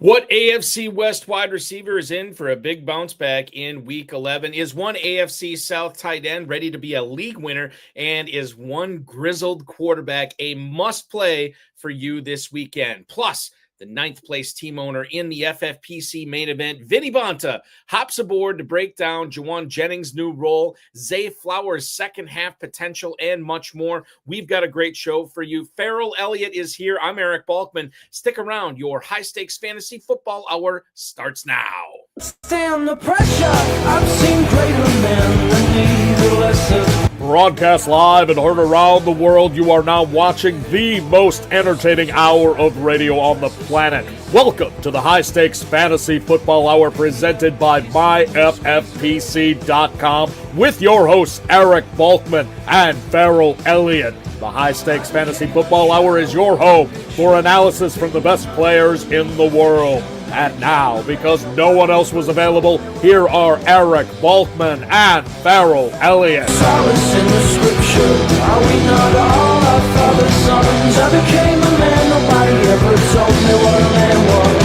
What AFC West wide receiver is in for a big bounce back in Week 11? Is one AFC South tight end ready to be a league winner? And is one grizzled quarterback a must-play for you this weekend? Plus, the ninth place team owner in the FFPC Main Event, Vinny Bonta, hops aboard to break down Juwan Jennings' new role, Zay Flowers' second half potential, and much more. We've got a great show for you. Ferrell Elliott is here. I'm Eric Balkman. Stick around. Your high-stakes fantasy football hour starts now. Stand the pressure. I've seen greater men than need a lesson. Broadcast live and heard around the world, you are now watching the most entertaining hour of radio on the planet. Welcome to the High Stakes Fantasy Football Hour presented by myffpc.com with your hosts Eric Balkman and Ferrell Elliott. The High Stakes Fantasy Football Hour is your home for analysis from the best players in the world. And now, because no one else was available, here are Eric Balkman and Ferrell Elliott. Solace in the scripture. Are we not all our father's sons? I became a man. Nobody ever told me what a man was.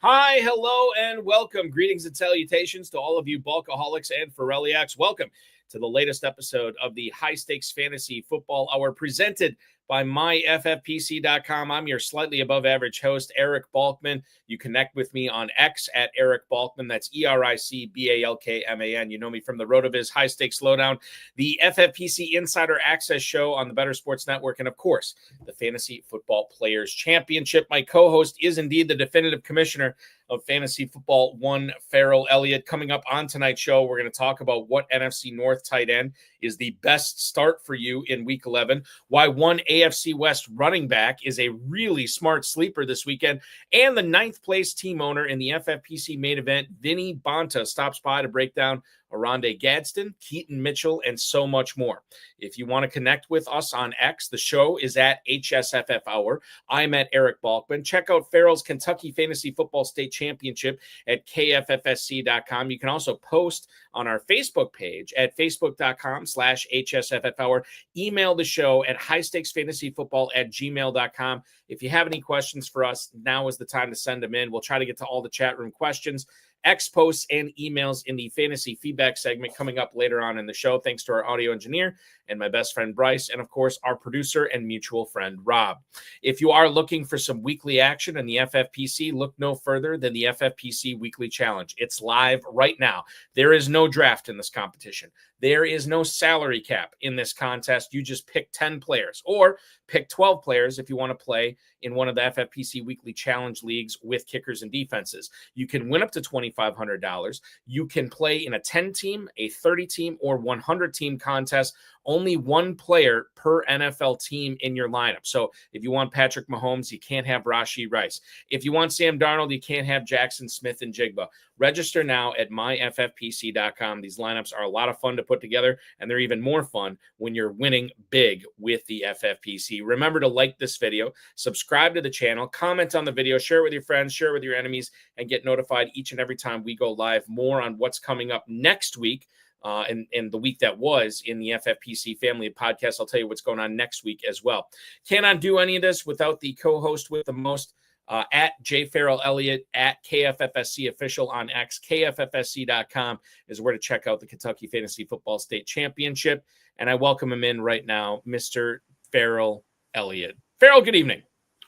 Hi, hello, and welcome. Greetings and salutations to all of you Bulkaholics and Ferrelliacs. Welcome to the latest episode of the High Stakes Fantasy Football Hour presented by myffpc.com. I'm your slightly above average host, Eric Balkman. You connect with me on X at Eric Balkman. That's EricBalkman. You know me from the RotoViz High Stakes Lowdown, the FFPC Insider Access Show on the Better Sports Network, and of course, the Fantasy Football Players Championship. My co-host is indeed the definitive commissioner of Fantasy Football, one Ferrell Elliott. Coming up on tonight's show, we're going to talk about what NFC North tight end is the best start for you in Week 11, why one AFC West running back is a really smart sleeper this weekend, and the ninth place team owner in the FFPC Main Event, Vinny Bonta, stops by to break down Oronde Gadsden, Keaton Mitchell, and so much more. If you want to connect with us on X, the show is at HSFF Hour. I'm at Eric Balkman. Check out Ferrell's Kentucky Fantasy Football State Championship at KFFSC.com. You can also post on our Facebook page at facebook.com/HSFF Hour. Email the show at highstakesfantasyfootball@gmail.com. If you have any questions for us, now is the time to send them in. We'll try to get to all the chat room questions, X posts, and emails in the fantasy feedback segment coming up later on in the show. Thanks to our audio engineer and my best friend Bryce, and of course our producer and mutual friend Rob. If you are looking for some weekly action in the FFPC, look no further than the FFPC Weekly Challenge. It's live right now. There is no draft in this competition. There is no salary cap in this contest. You just pick 10 players or pick 12 players if you want to play in one of the FFPC Weekly Challenge leagues with kickers and defenses. You can win up to $2,500. You can play in a 10-team, a 30-team, or 100-team contest. Only one player per NFL team in your lineup. So if you want Patrick Mahomes, you can't have Rashee Rice. If you want Sam Darnold, you can't have Jackson Smith and Jigba. Register now at myffpc.com. These lineups are a lot of fun to put together, and they're even more fun when you're winning big with the FFPC. Remember to like this video, subscribe to the channel, comment on the video, share it with your friends, share it with your enemies, and get notified each and every time we go live. More on what's coming up next week. And the week that was in the FFPC family of podcasts. I'll tell you what's going on next week as well. Cannot do any of this without the co-host with the most, at jferrellelliott, at KFFSC official on X. KFFSC.com is where to check out the Kentucky Fantasy Football State Championship. And I welcome him in right now, Mr. Ferrell Elliott. Ferrell, good evening.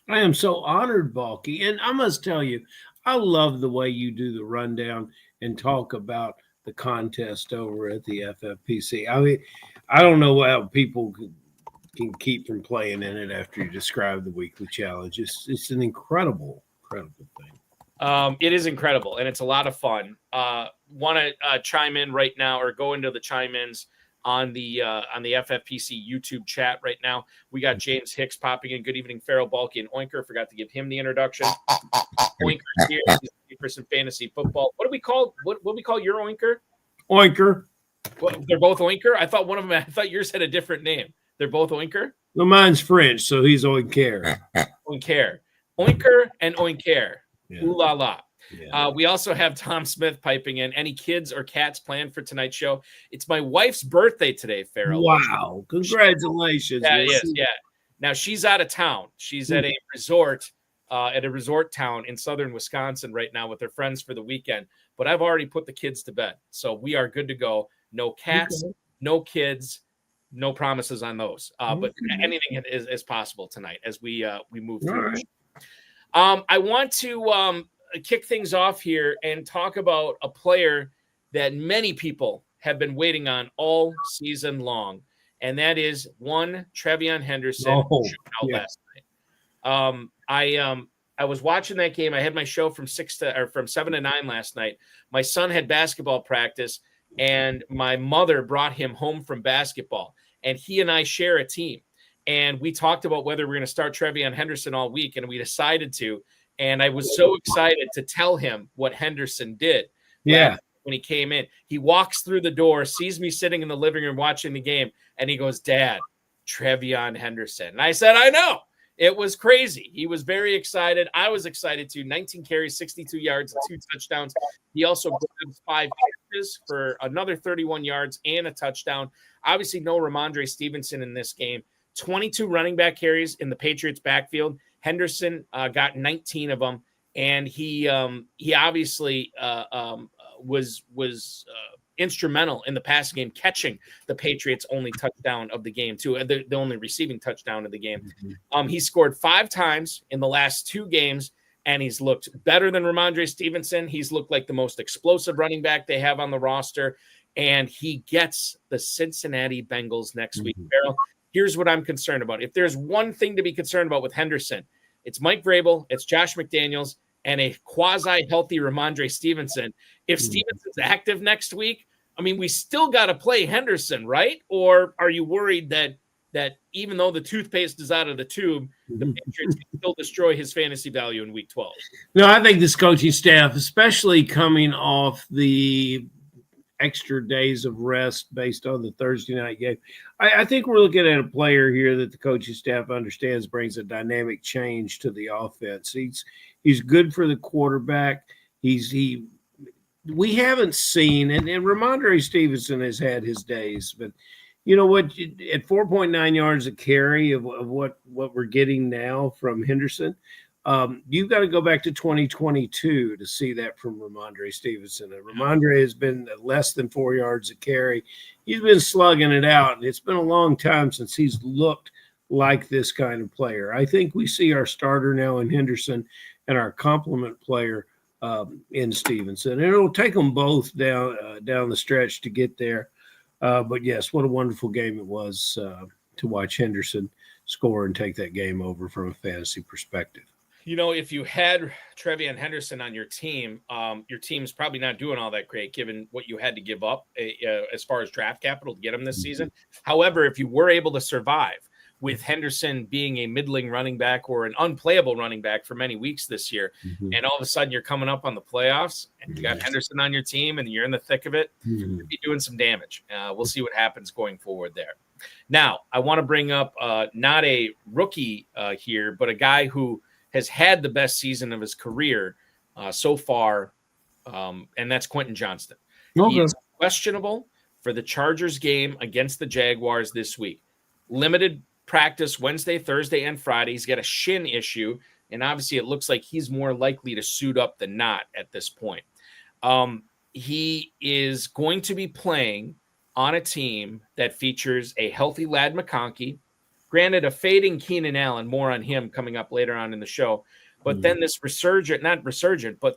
I am so honored, Balky. And I must tell you, I love the way you do the rundown and talk about the contest over at the FFPC. I mean, I don't know how people can keep from playing in it after you describe the weekly challenge. It's an incredible thing. It is incredible, and it's a lot of fun. Want to chime in right now, or go into the chime-ins on the FFPC YouTube chat right now. We got James Hicks popping in. Good evening, Ferrell, Balky, and Oinker. Forgot to give him the introduction. Oinker's here. He's for some fantasy football. What do we call your Oinker? Oinker. Well, they're both Oinker? I thought I thought yours had a different name. They're both Oinker? Well, mine's French, so he's Oinker. Oinker. Oinker and Oinker. Yeah. Ooh la la. Yeah. We also have Tom Smith piping in. Any kids or cats planned for tonight's show? It's my wife's birthday today, Ferrell. Wow. Congratulations. Yeah, it is. Yeah. Now, she's out of town. She's at a resort at a resort town in southern Wisconsin right now with their friends for the weekend. But I've already put the kids to bed, so we are good to go. No cats, no kids, no promises on those. But anything is possible tonight as we move through. Right. I want to kick things off here and talk about a player that many people have been waiting on all season long, and that is one Trevion Henderson last night. I was watching that game. I had my show from 7 to 9 last night. My son had basketball practice, and my mother brought him home from basketball, and he and I share a team. And we talked about whether we're going to start Trevion Henderson all week, and we decided to. And I was so excited to tell him what Henderson did. Yeah. When he came in, he walks through the door, sees me sitting in the living room watching the game, and he goes, "Dad, Trevion Henderson." And I said, "I know." It was crazy. He was very excited. I was excited too. 19 carries, 62 yards, and 2 touchdowns. He also grabbed 5 catches for another 31 yards and a touchdown. Obviously, no Ramondre Stevenson in this game. 22 running back carries in the Patriots' backfield. Henderson got 19 of them, and he obviously was instrumental in the passing game, catching the Patriots' only touchdown of the game, too, the only receiving touchdown of the game. He scored 5 times in the last 2 games, and he's looked better than Ramondre Stevenson. He's looked like the most explosive running back they have on the roster, and he gets the Cincinnati Bengals next week. Ferrell, here's what I'm concerned about. If there's one thing to be concerned about with Henderson, it's Mike Vrabel, it's Josh McDaniels, and a quasi-healthy Ramondre Stevenson. If Stevenson's active next week, I mean, we still got to play Henderson, right? Or are you worried that even though the toothpaste is out of the tube, the Patriots can still destroy his fantasy value in Week 12? No, I think this coaching staff, especially coming off the extra days of rest based on the Thursday night game, I think we're looking at a player here that the coaching staff understands brings a dynamic change to the offense. He's good for the quarterback. We haven't seen, and Ramondre Stevenson has had his days, but you know what? At 4.9 yards a carry of what we're getting now from Henderson, you've got to go back to 2022 to see that from Ramondre Stevenson. Ramondre has been less than 4 yards a carry. He's been slugging it out, and it's been a long time since he's looked like this kind of player. I think we see our starter now in Henderson and our complement player in Stevenson. And it'll take them both down the stretch to get there. But, yes, what a wonderful game it was to watch Henderson score and take that game over from a fantasy perspective. You know, if you had Trevion Henderson on your team's probably not doing all that great given what you had to give up as far as draft capital to get him this season. However, if you were able to survive with Henderson being a middling running back or an unplayable running back for many weeks this year, and all of a sudden you're coming up on the playoffs and you got Henderson on your team and you're in the thick of it, you'd be doing some damage. We'll see what happens going forward there. Now, I want to bring up not a rookie here, but a guy who has had the best season of his career so far, and that's Quentin Johnston. Okay. He's questionable for the Chargers game against the Jaguars this week. Limited practice Wednesday, Thursday, and Friday. He's got a shin issue, and obviously it looks like he's more likely to suit up than not at this point. He is going to be playing on a team that features a healthy Ladd McConkey, granted a fading Keenan Allen, more on him coming up later on in the show, but then this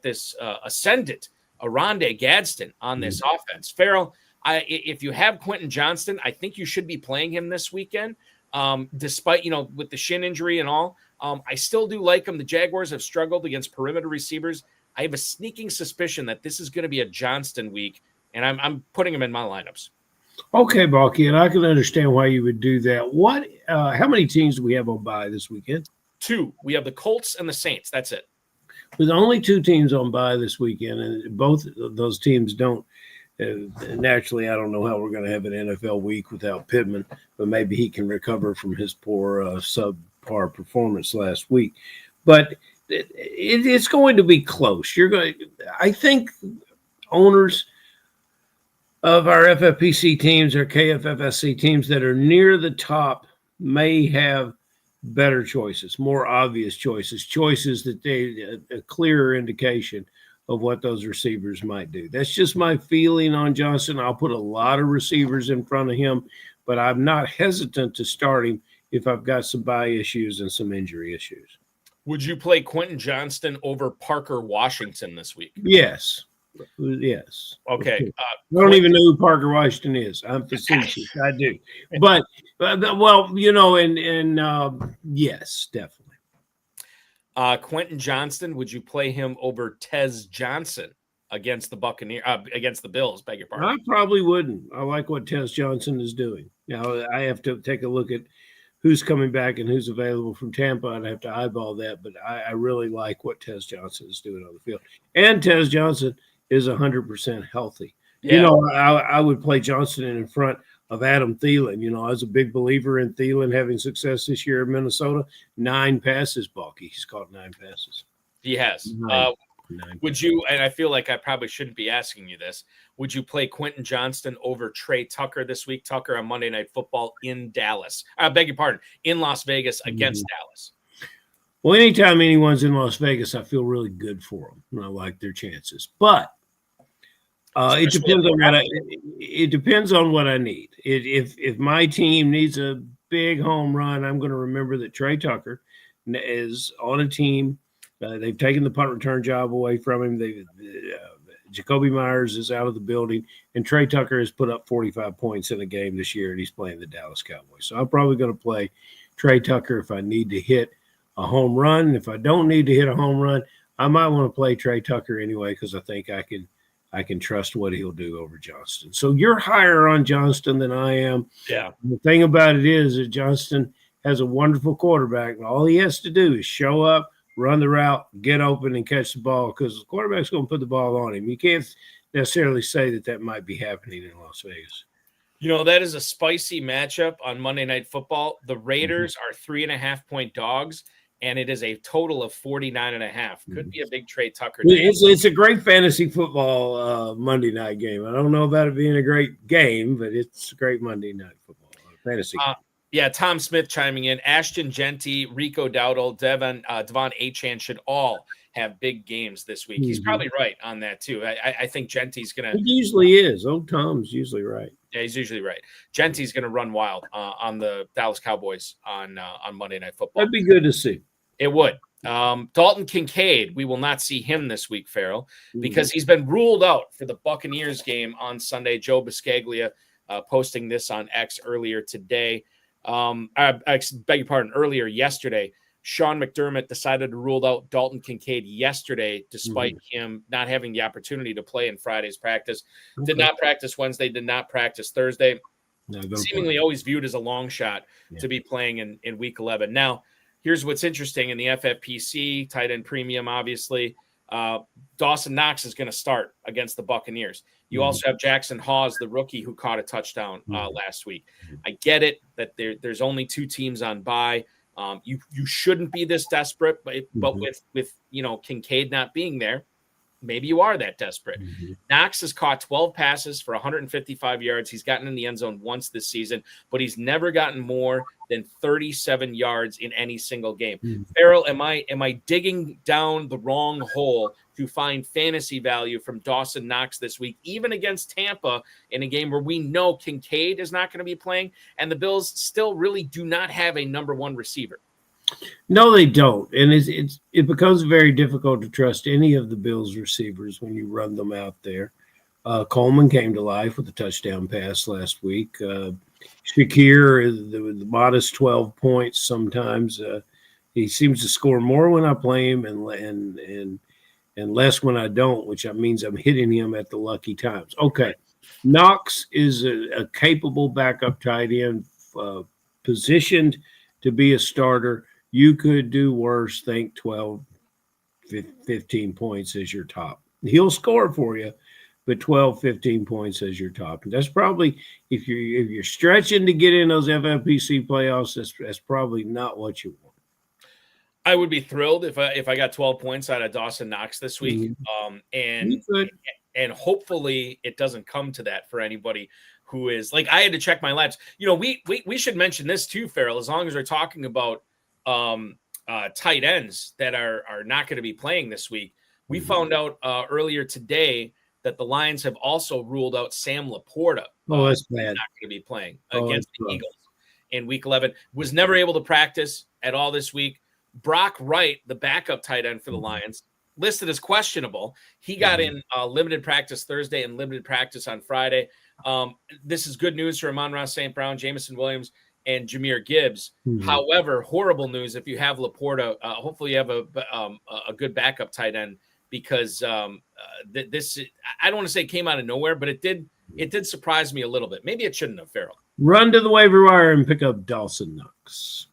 this ascendant Arondé Gadsden on this offense. Ferrell, if you have Quentin Johnston, I think you should be playing him this weekend. Despite, with the shin injury and all, I still do like him. The Jaguars have struggled against perimeter receivers. I have a sneaking suspicion that this is going to be a Johnston week, and I'm putting him in my lineups. Okay, Balky, and I can understand why you would do that. How many teams do we have on bye this weekend? 2. We have the Colts and the Saints. That's it. With only 2 teams on bye this weekend, and both of those teams don't. Naturally, I don't know how we're going to have an NFL week without Pittman, but maybe he can recover from his poor subpar performance last week. But it's going to be close. I think owners of our FFPC teams or KFFSC teams that are near the top may have better choices, more obvious choices that a clearer indication of what those receivers might do. That's just my feeling on Johnston. I'll put a lot of receivers in front of him, but I'm not hesitant to start him if I've got some bye issues and some injury issues. Would you play Quentin Johnston over Parker Washington this week? Yes. Yes. Okay. I don't even know who Parker Washington is. I'm facetious. I do. But well, yes, definitely. Quentin Johnston, would you play him over Tez Johnson against the against the Bills? Beg your pardon. I probably wouldn't. I like what Tez Johnson is doing. Now I have to take a look at who's coming back and who's available from Tampa. I'd have to eyeball that, but I really like what Tez Johnson is doing on the field. And Tez Johnson is 100% healthy. Yeah. I would play Johnston in front of Adam Thielen. I was a big believer in Thielen having success this year in Minnesota. 9 passes, Balky. He's caught 9 passes. He has. 9 Would you, and I feel like I probably shouldn't be asking you this, would you play Quentin Johnston over Trey Tucker this week? Tucker on Monday Night Football in Dallas. I beg your pardon, in Las Vegas against Dallas. Well, anytime anyone's in Las Vegas, I feel really good for them, and I like their chances. But it depends on what I need. If my team needs a big home run, I'm going to remember that Trey Tucker is on a team. They've taken the punt return job away from him. Jacoby Myers is out of the building, and Trey Tucker has put up 45 points in a game this year, and he's playing the Dallas Cowboys. So I'm probably going to play Trey Tucker if I need to hit a home run. If I don't need to hit a home run, I might want to play Trey Tucker anyway because I think I can trust what he'll do over Johnston. So you're higher on Johnston than I am. Yeah. The thing about it is that Johnston has a wonderful quarterback, and all he has to do is show up, run the route, get open, and catch the ball because the quarterback's going to put the ball on him. You can't necessarily say that might be happening in Las Vegas. That is a spicy matchup on Monday Night Football. The Raiders are 3.5-point dogs, and it is a total of 49.5. Could be a big Trey Tucker day. It's a great fantasy football Monday night game. I don't know about it being a great game, but it's a great Monday night football fantasy game. Yeah, Tom Smith chiming in. Ashton Genty, Rico Dowdle, Devon Achane should all have big games this week. He's probably right on that, too. I think Genty's going to – He usually is. Oh, Tom's usually right. Yeah, he's usually right. Genty's going to run wild on the Dallas Cowboys on Monday Night Football. That'd be good to see. It would. Dalton Kincaid, we will not see him this week, Ferrell, because he's been ruled out for the Buccaneers game on Sunday. Joe Biscaglia posting this on X earlier today. I beg your pardon, earlier yesterday. Sean McDermott decided to rule out Dalton Kincaid yesterday, despite him not having the opportunity to play in Friday's practice. Did not practice Wednesday, did not practice Thursday. Seemingly always viewed as a long shot to be playing in Week 11. Now, here's what's interesting in the FFPC, tight end premium, obviously. Dawson Knox is going to start against the Buccaneers. You also have Jackson Hawes, the rookie who caught a touchdown last week. I get it that there's only 2 teams on bye. You shouldn't be this desperate, but with Kincaid not being there, maybe you are that desperate. Knox has caught 12 passes for 155 yards. He's gotten in the end zone once this season, but he's never gotten more than 37 yards in any single game. Ferrell, am I digging down the wrong hole to find fantasy value from Dawson Knox this week, even against Tampa in a game where we know Kincaid is not going to be playing and the Bills still really do not have a number 1 receiver? No, they don't. And it becomes very difficult to trust any of the Bills receivers when you run them out there. Coleman came to life with a touchdown pass last week. Shakir is the modest 12 points sometimes. He seems to score more when I play him and less when I don't, which means I'm hitting him at the lucky times. Okay. Knox is a capable backup tight end, positioned to be a starter. You could do worse, think 12, 15 points as your top. He'll score for you, but 12, 15 points as your top. And that's probably, if you're stretching to get in those FFPC playoffs, that's probably not what you want. I would be thrilled if I got 12 points out of Dawson Knox this week. And hopefully it doesn't come to that for anybody who is like, I had to check my labs. We should mention this too, Ferrell, as long as we're talking about tight ends that are not going to be playing this week. We found out earlier today that the Lions have also ruled out Sam Laporta. Oh, that's bad. Not going to be playing against the Eagles in Week 11. Was never able to practice at all this week. Brock Wright, the backup tight end for the Lions, listed as questionable. He got in limited practice Thursday and limited practice on Friday. This is good news for Amon-Ra St. Brown, Jamison Williams, and Jahmyr Gibbs. However, horrible news if you have Laporta. Hopefully you have a good backup tight end, because this, I don't want to say came out of nowhere, but it did surprise me a little bit. Maybe it shouldn't have, Ferrell. Run to the waiver wire and pick up Dawson Knox.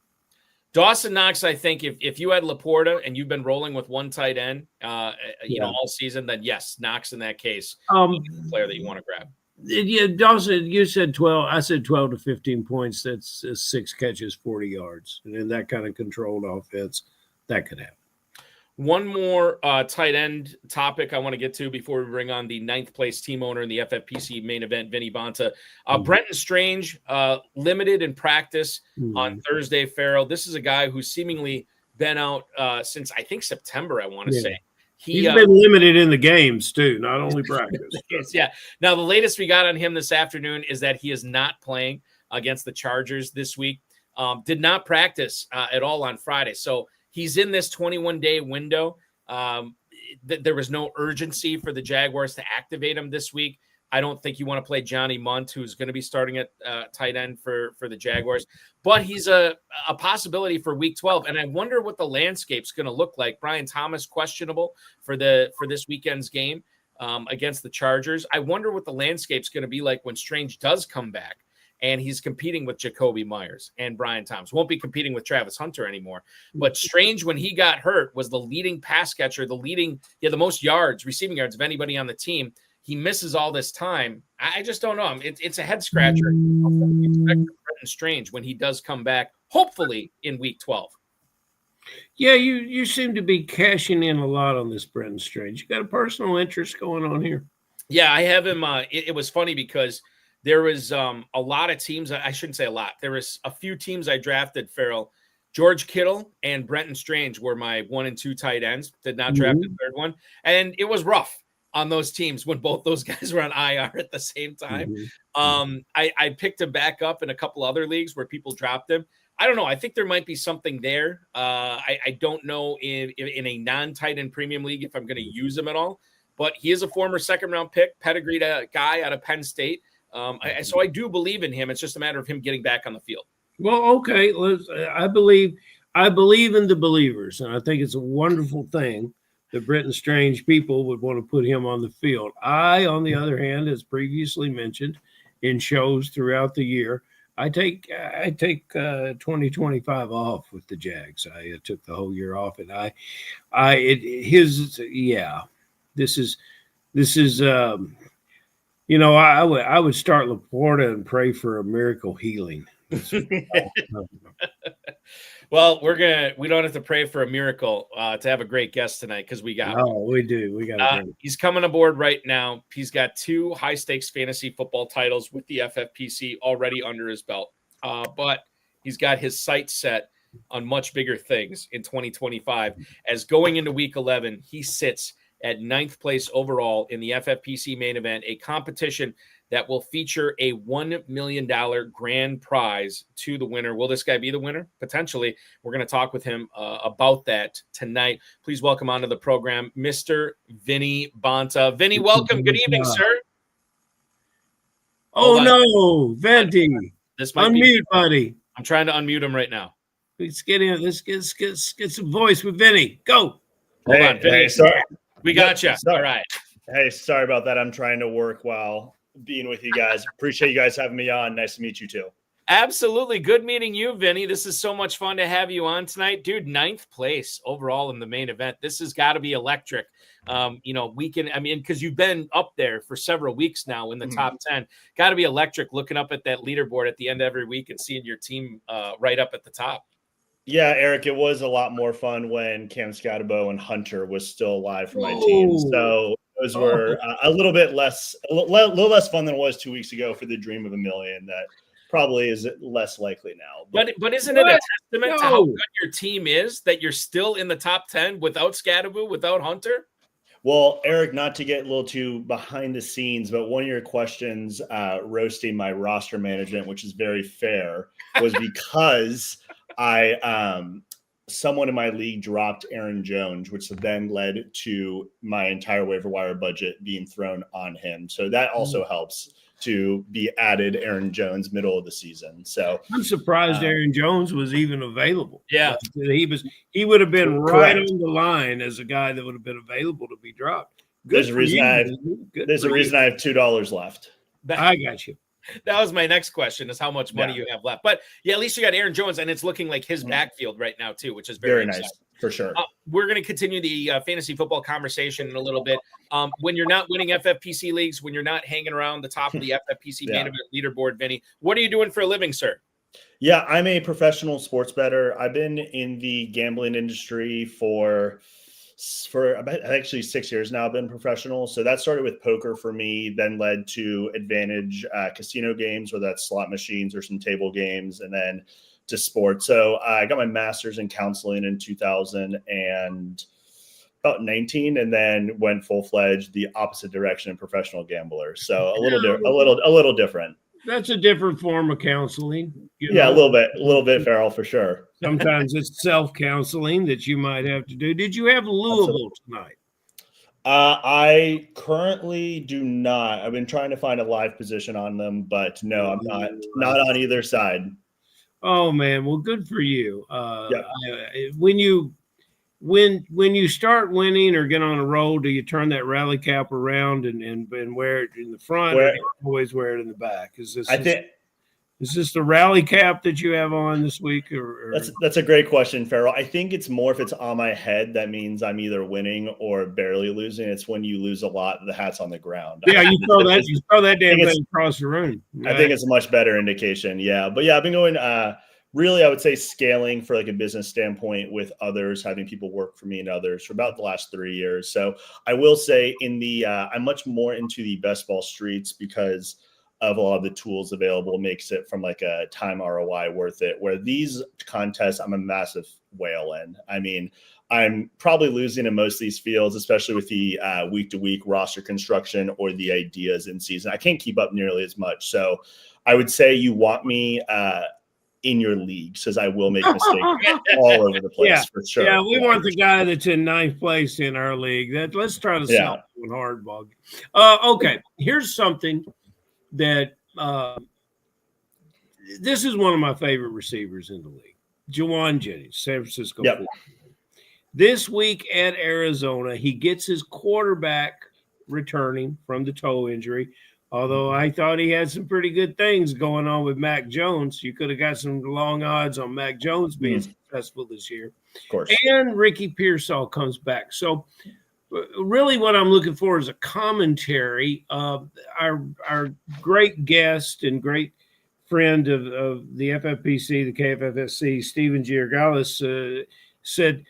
Dawson Knox, I think if you had Laporta and you've been rolling with one tight end, all season, then yes, Knox in that case, the player that you want to grab. Yeah, Dawson, you said 12. I said 12 to 15 points. That's 6 catches, 40 yards. And in that kind of controlled offense, that could happen. One more tight end topic I want to get to before we bring on the 9th place team owner in the FFPC main event, Vinny Bonta. Brenton Strange, limited in practice on Thursday, Ferrell. This is a guy who's seemingly been out since, I think, September, I want to say. He's been limited in the games, too, not only practice. Yeah. Now, the latest we got on him this afternoon is that he is not playing against the Chargers this week. Did not practice at all on Friday. So he's in this 21-day window. There was no urgency for the Jaguars to activate him this week. I don't think you want to play Johnny Munt, who's going to be starting at tight end for the Jaguars. But he's a possibility for Week 12. And I wonder what the landscape's going to look like. Brian Thomas questionable for this weekend's game against the Chargers. I wonder what the landscape's going to be like when Strange does come back and he's competing with Jacoby Myers and Brian Thomas. Won't be competing with Travis Hunter anymore. But Strange, when he got hurt, was the leading pass catcher, the most yards, receiving yards of anybody on the team. He misses all this time. I just don't know. It's a head scratcher. I expect Brenton Strange when he does come back, hopefully in Week 12. Yeah, you seem to be cashing in a lot on this Brenton Strange. You got a personal interest going on here. Yeah, I have him. It was funny because there was a lot of teams. I shouldn't say a lot. There was a few teams I drafted, Ferrell. George Kittle and Brenton Strange were my 1 and 2 tight ends. Did not draft the third one. And it was rough on those teams when both those guys were on IR at the same time. I picked him back up in a couple other leagues where people dropped him. I don't know. I think there might be something there. I don't know in a non-tight end premium league if I'm going to use him at all. But he is a former second-round pick, pedigreed guy out of Penn State. So I do believe in him. It's just a matter of him getting back on the field. Well, okay. I believe in the believers, and I think it's a wonderful thing that Brenton Strange people would want to put him on the field. I, on the other hand, as previously mentioned in shows throughout the year, I take 2025 off with the Jags. I took the whole year off, and this is I would start Laporta and pray for a miracle healing. Well, we don't have to pray for a miracle to have a great guest tonight because we got. Oh, we do. We got. He's coming aboard right now. He's got 2 high stakes fantasy football titles with the FFPC already under his belt, but he's got his sights set on much bigger things in 2025. As going into Week 11, he sits at 9th place overall in the FFPC main event, a competition that will feature a $1 million grand prize to the winner. Will this guy be the winner? Potentially. We're going to talk with him about that tonight. Please welcome onto the program, Mr. Vinny Bonta. Vinny, welcome. Good evening, sir. Oh, no, Vinny. This might unmute, buddy. I'm trying to unmute him right now. Let's get in. Let's get some voice with Vinny. Go. Hold on, Vinny. Hey, sorry. We got you. All right. Hey, sorry about that. I'm trying to work while being with you guys. Appreciate you guys having me on. Nice to meet you too. Absolutely. Good meeting you, Vinny. This is so much fun to have you on tonight. Dude, 9th place overall in the main event. This has got to be electric. Because you've been up there for several weeks now in the top 10. Got to be electric looking up at that leaderboard at the end of every week and seeing your team right up at the top. Yeah, Eric, it was a lot more fun when Cam Scatterbo and Hunter was still alive for my team. So those were a little less fun than it was 2 weeks ago for the Dream of a Million that probably is less likely now. But isn't it a testament to how No. good your team is that you're still in the top 10 without Scadaboo, without Hunter? Well, Eric, not to get a little too behind the scenes, but one of your questions roasting my roster management, which is very fair, was because someone in my league dropped Aaron Jones, which then led to my entire waiver wire budget being thrown on him. So that also helps to be added Aaron Jones middle of the season. So I'm surprised Aaron Jones was even available. Yeah. He would have been right Correct. on the line as a guy that would have been available to be dropped. there's a reason I have $2 left. I got you. That was my next question, is how much money you have left. But yeah, at least you got Aaron Jones, and it's looking like his backfield right now too, which is very nice exciting. for sure. We're going to continue the fantasy football conversation in a little bit. When you're not winning FFPC leagues, when you're not hanging around the top of the FFPC Main Event leaderboard, Vinny, what are you doing for a living, sir? Yeah, I'm a professional sports bettor. I've been in the gambling industry for about actually 6 years now. I've been professional. So that started with poker for me, then led to Advantage casino games, whether that's slot machines or some table games, and then to sports. So I got my master's in counseling in 2019, and then went full-fledged the opposite direction in professional gambler. So a little different. That's a different form of counseling. Yeah, a little bit, Ferrell, for sure. Sometimes it's self-counseling that you might have to do. Did you have Louisville tonight? I currently do not. I've been trying to find a live position on them, but no, I'm not on either side. Oh man, well, good for you. When you start winning or get on a roll, do you turn that rally cap around and wear it in the front, or do you always wear it in the back? Is this the rally cap that you have on this week? Or That's a great question, Ferrell. I think it's more if it's on my head, that means I'm either winning or barely losing. It's when you lose a lot, the hat's on the ground. Yeah, you throw that damn thing across the room. I think it's a much better indication. Yeah, but yeah, I've been going. Really, I would say scaling for like a business standpoint with others, having people work for me and others for about the last 3 years. So I will say I'm much more into the best ball streets because of a lot of the tools available, makes it from like a time ROI worth it, where these contests, I'm a massive whale in. I mean, I'm probably losing in most of these fields, especially with the week-to-week roster construction or the ideas in season. I can't keep up nearly as much. So I would say you want me in your league, says I will make mistakes all over the place for sure. Yeah, we want the guy that's in 9th place in our league. Let's try to sell one hard bug. Okay, here's something that this is one of my favorite receivers in the league. Juwan Jennings, San Francisco. Yep. This week at Arizona, he gets his quarterback returning from the toe injury. Although I thought he had some pretty good things going on with Mac Jones. You could have got some long odds on Mac Jones being successful this year. Of course. And Ricky Pearsall comes back. So really what I'm looking for is a commentary. Our great guest and great friend of the FFPC, the KFFSC, Stephen Giorgalis, said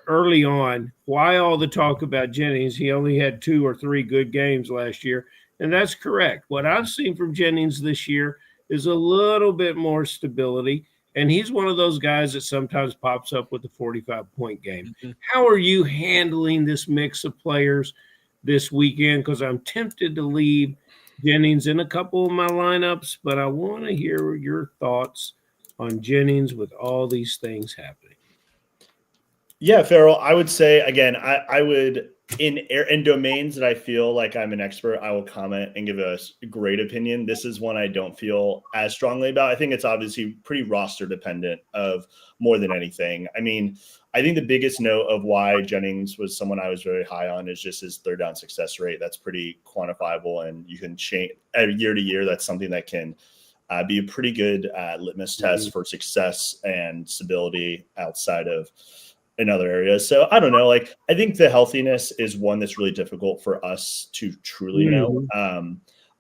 early on, why all the talk about Jennings? He only had 2 or 3 good games last year. And that's correct. What I've seen from Jennings this year is a little bit more stability. And he's one of those guys that sometimes pops up with a 45-point game. Mm-hmm. How are you handling this mix of players this weekend? Because I'm tempted to leave Jennings in a couple of my lineups, but I want to hear your thoughts on Jennings with all these things happening. Yeah, Ferrell, I would say, again, I would – in domains that I feel like I'm an expert, I will comment and give a great opinion. This is one I don't feel as strongly about. I think it's obviously pretty roster dependent of more than anything. I mean, I think the biggest note of why Jennings was someone I was very high on is just his third down success rate. That's pretty quantifiable, and you can change year to year. That's something that can be a pretty good litmus test for success and stability outside of in other areas. So I don't know, like, I think the healthiness is one that's really difficult for us to truly know.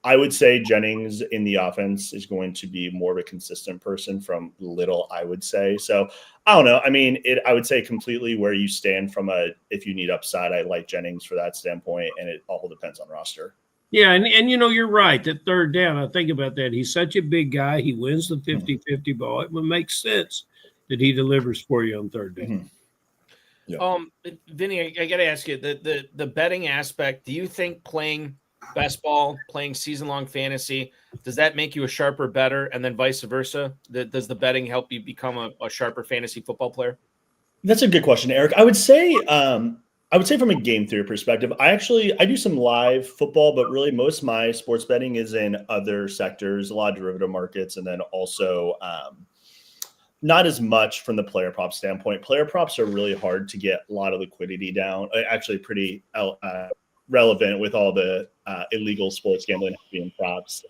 I would say Jennings in the offense is going to be more of a consistent person from little, I would say. So I don't know. I mean, I would say completely where you stand from if you need upside, I like Jennings for that standpoint, and it all depends on roster. Yeah, and you're right. That third down, I think about that. He's such a big guy. He wins the 50-50 ball. It would make sense that he delivers for you on third down. Mm-hmm. Yeah. Vinny, I got to ask you the betting aspect. Do you think playing best ball, playing season-long fantasy, does that make you a sharper better, and then vice versa? Does the betting help you become a sharper fantasy football player? That's a good question, Eric. I would say from a game theory perspective, I do some live football, but really most of my sports betting is in other sectors, a lot of derivative markets, and then also not as much from the player prop standpoint. Player props are really hard to get a lot of liquidity down. Actually, pretty relevant with all the illegal sports gambling being props.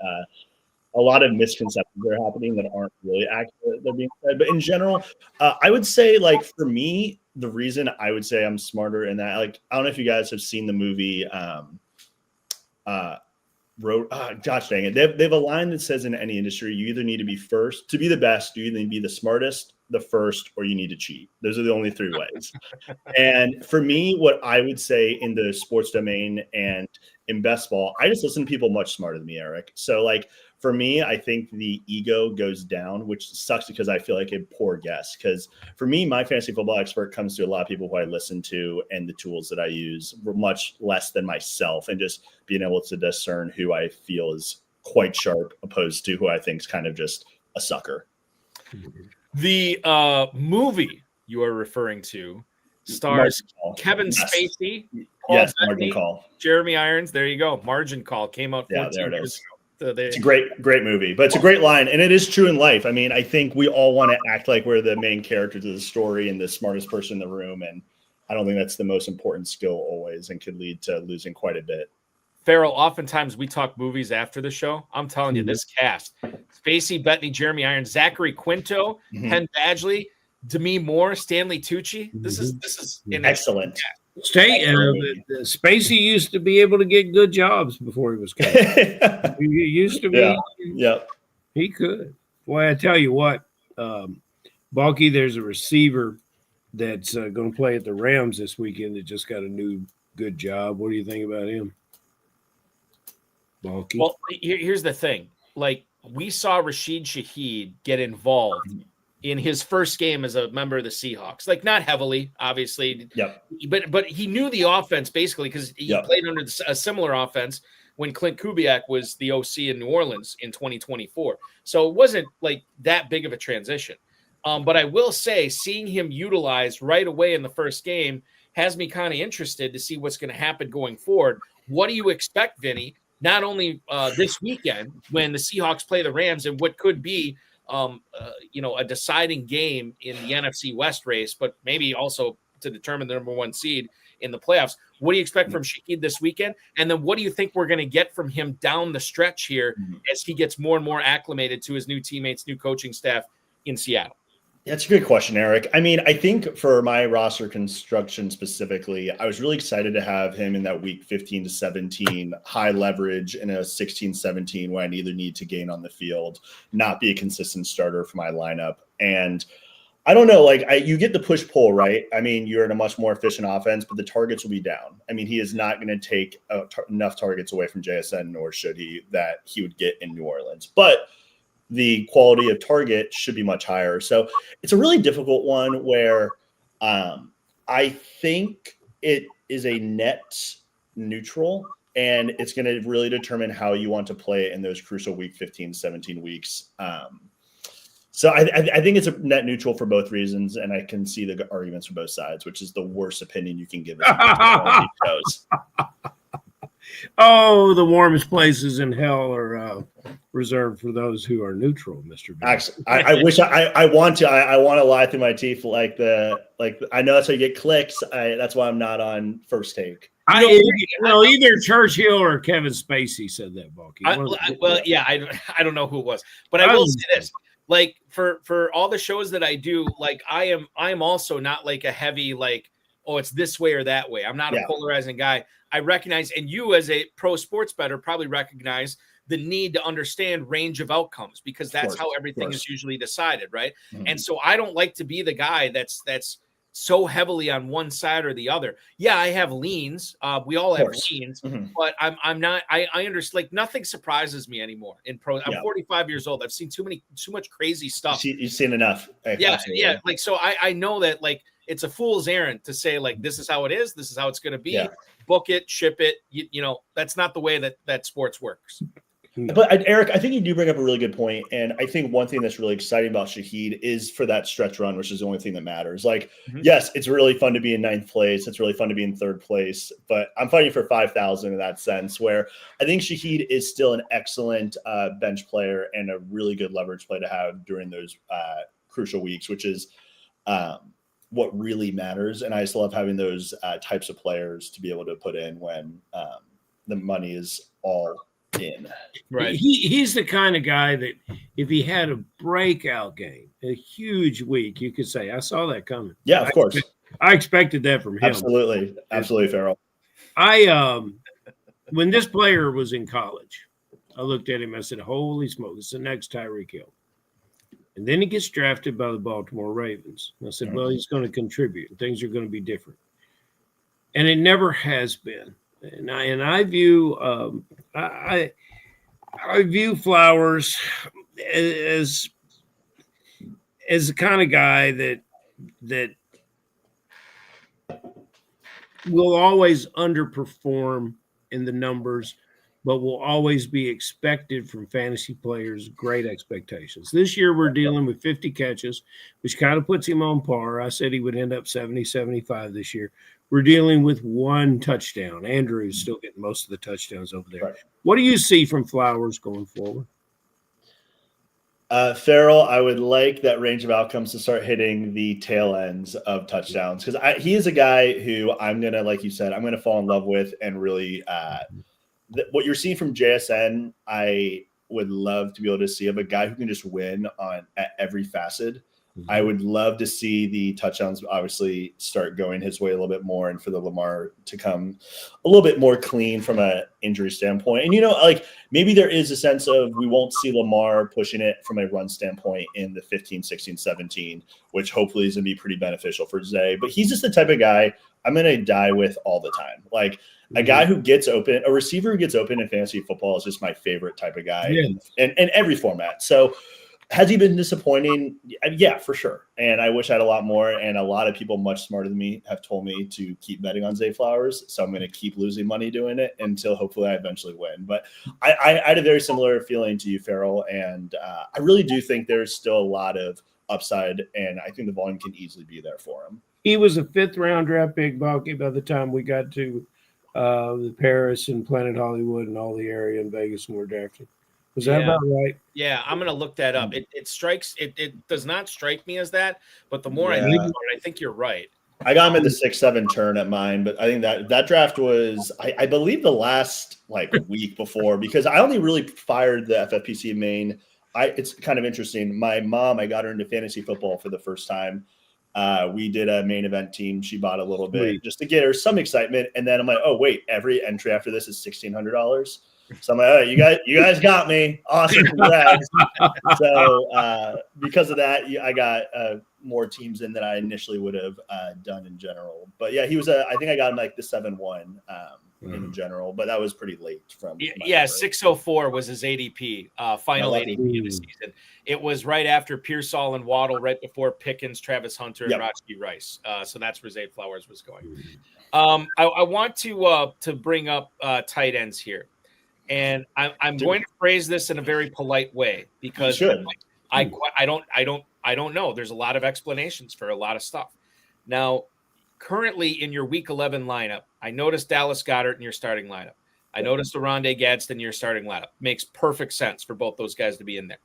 A lot of misconceptions are happening that aren't really accurate. They're being said, but in general, I would say, like, for me, the reason I would say I'm smarter in that, like, I don't know if you guys have seen the movie. Gosh dang it! They have a line that says, in any industry, you either need to be first to be the best, you either need to be the smartest, the first, or you need to cheat. Those are the only three ways. And for me, what I would say in the sports domain and in best ball, I just listen to people much smarter than me, Eric. So, like, for me, I think the ego goes down, which sucks because I feel like a poor guess. Because for me, my fantasy football expert comes to a lot of people who I listen to, and the tools that I use were much less than myself, and just being able to discern who I feel is quite sharp opposed to who I think is kind of just a sucker. The movie you are referring to stars Kevin Spacey, Paul Bettany, Margin Call, Jeremy Irons. There you go. Margin Call came out 14 there it years is. ago. So it's a great movie, but it's a great line, and it is true in life. I mean, I think we all want to act like we're the main characters of the story and the smartest person in the room, and I don't think that's the most important skill always, and could lead to losing quite a bit. Ferrell, oftentimes we talk movies after the show. I'm telling you, this cast: Spacey, Bettany, Jeremy Irons, Zachary Quinto, Penn Badgley, Demi Moore, Stanley Tucci. This is an excellent. Spacey used to be able to get good jobs before he was cut. He used to be. Yeah. He could. Boy, I tell you what, Balky, there's a receiver that's going to play at the Rams this weekend that just got a new good job. What do you think about him, Balky? Well, here's the thing. Like, we saw Rashid Shaheed get involved in his first game as a member of the Seahawks, like, not heavily, obviously, but he knew the offense basically because he played under a similar offense when Clint Kubiak was the OC in New Orleans in 2024. So it wasn't like that big of a transition. But I will say, seeing him utilized right away in the first game has me kind of interested to see what's going to happen going forward. What do you expect, Vinny? Not only this weekend when the Seahawks play the Rams and what could be a deciding game in the NFC West race, but maybe also to determine the number one seed in the playoffs. What do you expect from Shaheed this weekend? And then what do you think we're going to get from him down the stretch here as he gets more and more acclimated to his new teammates, new coaching staff in Seattle? That's a good question, Eric. I mean, I think for my roster construction specifically, I was really excited to have him in that week 15 to 17 high leverage in a 16-17 where I either need to gain on the field, not be a consistent starter for my lineup. And I don't know, like, you get the push-pull, right? I mean, you're in a much more efficient offense, but the targets will be down. I mean, he is not going to take enough targets away from JSN, nor should he, that he would get in New Orleans. But the quality of target should be much higher. So it's a really difficult one where I think it is a net neutral, and it's going to really determine how you want to play it in those crucial week 15, 17 weeks. So I think it's a net neutral for both reasons, and I can see the arguments for both sides, which is the worst opinion you can give us. Oh, the warmest places in hell are reserved for those who are neutral, Mr. Actually, I wish I want to lie through my teeth like I know that's how you get clicks. That's why I'm not on First Take. Either Churchill or Kevin Spacey said that, Balky. I don't know who it was, but I will say this: like, for all the shows that I do, like, I'm also not like a heavy, like, oh, it's this way or that way. I'm not a polarizing guy. I recognize, and you as a pro sports bettor probably recognize the need to understand range of outcomes, because that's how everything is usually decided, right? Mm-hmm. And so I don't like to be the guy that's so heavily on one side or the other. Yeah, I have leans. We all have leans, but I'm not. I understand. Like nothing surprises me anymore in pro. I'm 45 years old. I've seen too much crazy stuff. You've seen enough. Yeah. Like so, I know that like it's a fool's errand to say like this is how it is. This is how it's going to be. Yeah. Book it, ship it. You know that's not the way that sports works. But Eric, I think you do bring up a really good point, and I think one thing that's really exciting about Shahid is for that stretch run, which is the only thing that matters. Like, yes, it's really fun to be in 9th place. It's really fun to be in 3rd place, but I'm fighting for 5,000 in that sense. Where I think Shahid is still an excellent bench player and a really good leverage play to have during those crucial weeks, which is what really matters. And I just love having those types of players to be able to put in when the money is all in. Right. He's the kind of guy that if he had a breakout game, a huge week, you could say, I saw that coming. Yeah, of course. I expected that from him. Absolutely, Ferrell. When this player was in college, I looked at him, I said, holy smoke, it's the next Tyreek Hill. And then he gets drafted by the Baltimore Ravens. And I said, well, he's going to contribute. And things are going to be different. And it never has been. And I view I view Flowers as the kind of guy that will always underperform in the numbers, but will always be expected from fantasy players, great expectations. This year we're dealing with 50 catches, which kind of puts him on par. I said he would end up 70, 75 this year. We're dealing with 1 touchdown. Andrew is still getting most of the touchdowns over there. Right. What do you see from Flowers going forward? Ferrell, I would like that range of outcomes to start hitting the tail ends of touchdowns because he is a guy who I'm going to, like you said, I'm going to fall in love with and really what you're seeing from JSN, I would love to be able to see of a guy who can just win at every facet. I would love to see the touchdowns obviously start going his way a little bit more and for the Lamar to come a little bit more clean from an injury standpoint. And, like maybe there is a sense of we won't see Lamar pushing it from a run standpoint in the 15, 16, 17, which hopefully is going to be pretty beneficial for Zay. But he's just the type of guy I'm going to die with all the time. Like a guy who gets open, a receiver who gets open in fantasy football is just my favorite type of guy in every format. So, has he been disappointing? Yeah, for sure. And I wish I had a lot more. And a lot of people much smarter than me have told me to keep betting on Zay Flowers. So I'm going to keep losing money doing it until hopefully I eventually win. But I had a very similar feeling to you, Ferrell. And I really do think there's still a lot of upside. And I think the volume can easily be there for him. He was a 5th round draft pick, Balky, by the time we got to the Paris and Planet Hollywood and all the area in Vegas and we're drafting. Was that about right? Yeah, I'm going to look that up. It does not strike me as that, but the more I think about it, I think you're right. I got him at the 6-7 turn at mine, but I think that draft was, I believe, the last week before because I only really fired the FFPC main. It's kind of interesting. My mom, I got her into fantasy football for the first time. We did a main event team. She bought a little bit just to get her some excitement, and then I'm like, oh wait, every entry after this is $1,600. So I'm like, oh, you guys got me. Awesome. Congrats. So because of that, I got more teams in than I initially would have done in general. But yeah, he was I think I got him like the 7-1 in general, but that was pretty late from. Yeah, 604 was his ADP, final ADP of the season. It was right after Pearsall and Waddle, right before Pickens, Travis Hunter, and Rashee Rice. So that's where Zay Flowers was going. I want to bring up tight ends here. And I'm going to phrase this in a very polite way because I don't know. There's a lot of explanations for a lot of stuff. Now, currently in your Week 11 lineup, I noticed Dallas Goedert in your starting lineup. I noticed Oronde Gadsden in your starting lineup. Makes perfect sense for both those guys to be in there.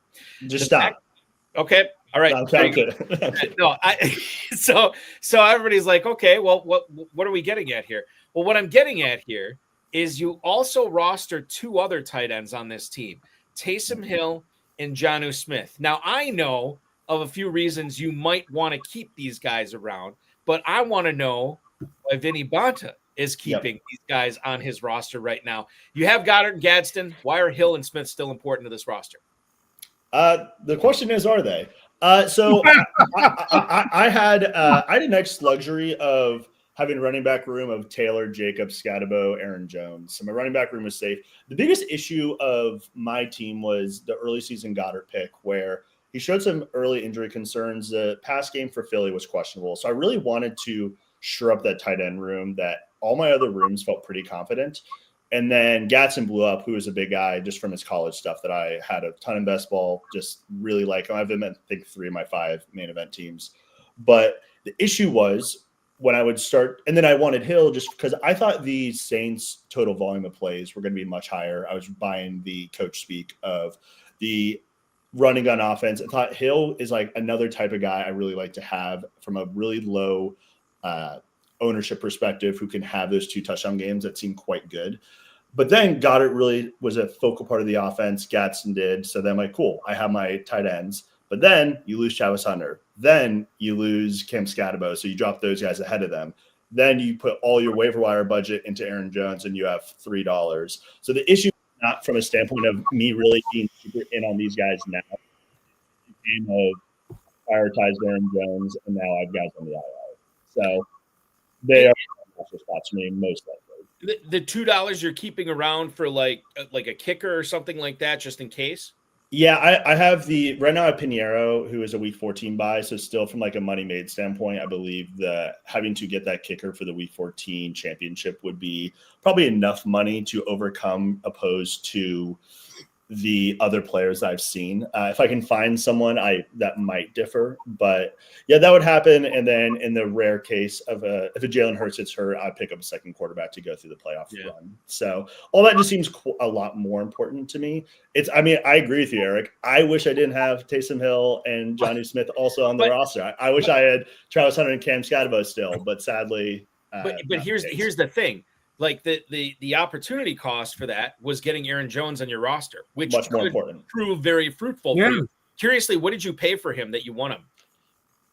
Just stop. Okay. All right. No, so everybody's like, okay, well, what are we getting at here? Well, what I'm getting at here is you also roster 2 other tight ends on this team, Taysom Hill and Jonnu Smith. Now, I know of a few reasons you might want to keep these guys around, but I want to know why Vinny Bonta is keeping these guys on his roster right now. You have Goddard and Gadsden. Why are Hill and Smith still important to this roster? The question is, are they? So I had a nice luxury of having a running back room of Taylor, Jacobs, Scatabo, Aaron Jones. So my running back room was safe. The biggest issue of my team was the early season Goddard pick, where he showed some early injury concerns. The pass game for Philly was questionable. So I really wanted to shore up that tight end room that all my other rooms felt pretty confident. And then Gatson blew up, who was a big guy just from his college stuff that I had a ton of best ball, just really like. I've been, I think, 3 of my 5 main event teams. But the issue was when I would start, and then I wanted Hill just because I thought the Saints' total volume of plays were going to be much higher. I was buying the coach speak of the running gun offense. I thought Hill is like another type of guy I really like to have from a really low ownership perspective who can have those 2 touchdown games that seem quite good. But then Goddard really was a focal part of the offense. Gatson did. So then I'm like, cool, I have my tight ends. But then you lose Travis Hunter. Then you lose Cam Scatabo. So you drop those guys ahead of them. Then you put all your waiver wire budget into Aaron Jones and you have $3. So the issue is not from a standpoint of me really being super in on these guys now. It's a game of prioritize Aaron Jones, and now I've guys on the IR. So they are spots for me most likely. The $2 you're keeping around for like a kicker or something like that, just in case. Yeah, I have right now I have Pinheiro, who is a week 14 buy. So still from like a money made standpoint, I believe that having to get that kicker for the week 14 championship would be probably enough money to overcome opposed to the other players I've seen. If I can find someone, that might differ, but yeah, that would happen. And then in the rare case of if a Jalen Hurts gets hurt, I'd pick up a second quarterback to go through the playoff run. So all that just seems a lot more important to me. I agree with you, Eric. I wish I didn't have Taysom Hill and Johnny Smith also on the roster. I wish I had Travis Hunter and Cam Scatabo still, but sadly. But here's the thing. Like the opportunity cost for that was getting Aaron Jones on your roster, which much more could important. Prove very fruitful. Yeah. For you. Curiously, what did you pay for him that you won him?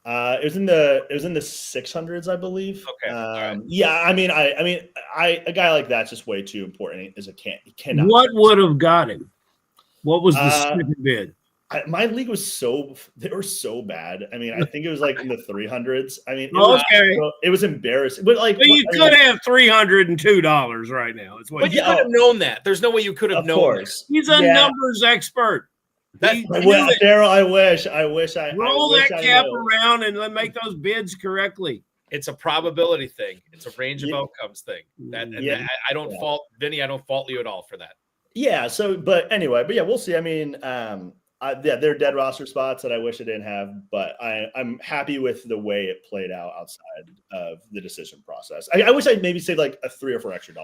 It was in the 600s, I believe. Okay. Right. Yeah, a guy like that's just way too important. He cannot. What would have got him? What was the second bid? My league was they were so bad. I mean, I think it was like in the 300s. I mean, it was embarrassing. But like, you could have $302 right now. But you could have known that. There's no way you could have known that. He's a numbers expert. Daryl, I wish I roll that cap around and let make those bids correctly. It's a probability thing. It's a range of outcomes thing. I don't fault Vinny. I don't fault you at all for that. Yeah. So, but anyway, we'll see. I mean, they're dead roster spots that I wish I didn't have, but I'm happy with the way it played out outside of the decision process. I wish I'd maybe saved like $3 or $4 extra.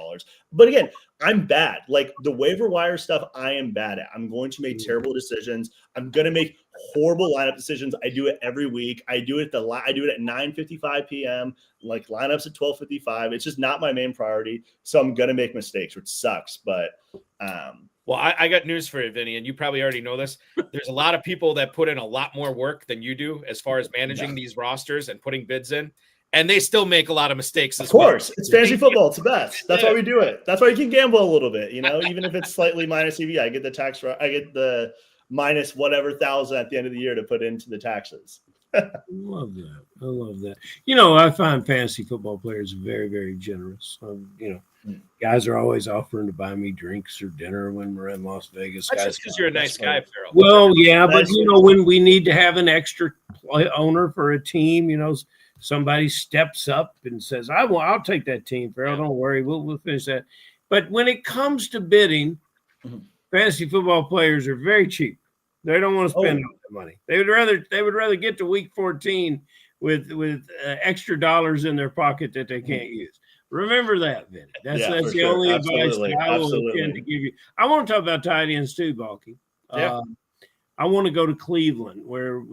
But again, I'm bad. Like the waiver wire stuff, I am bad at. I'm going to make terrible decisions. I'm going to make horrible lineup decisions. I do it every week. I do it at 9:55 p.m. Like lineups at 12:55. It's just not my main priority. So I'm going to make mistakes, which sucks. But well, I got news for you, Vinny, and you probably already know this. There's a lot of people that put in a lot more work than you do as far as managing these rosters and putting bids in, and they still make a lot of mistakes as well. Of course. It's fantasy football. It's the best. That's why we do it. That's why you can gamble a little bit, even if it's slightly minus EV. I get the minus whatever thousand at the end of the year to put into the taxes. I love that. I find fantasy football players very, very generous. Guys are always offering to buy me drinks or dinner when we're in Las Vegas. That's just because you're a nice guy, Ferrell. Well, yeah, but when we need to have an extra owner for a team, somebody steps up and says, I'll take that team, Ferrell. Don't worry, we'll finish that. But when it comes to bidding, fantasy football players are very cheap. They don't want to spend all that money. They would rather get to week 14 with extra dollars in their pocket that they can't use. Remember that, Vinny. That's the only advice that I will intend to give you. I want to talk about tight ends too, Balky. Yeah. I want to go to Cleveland, where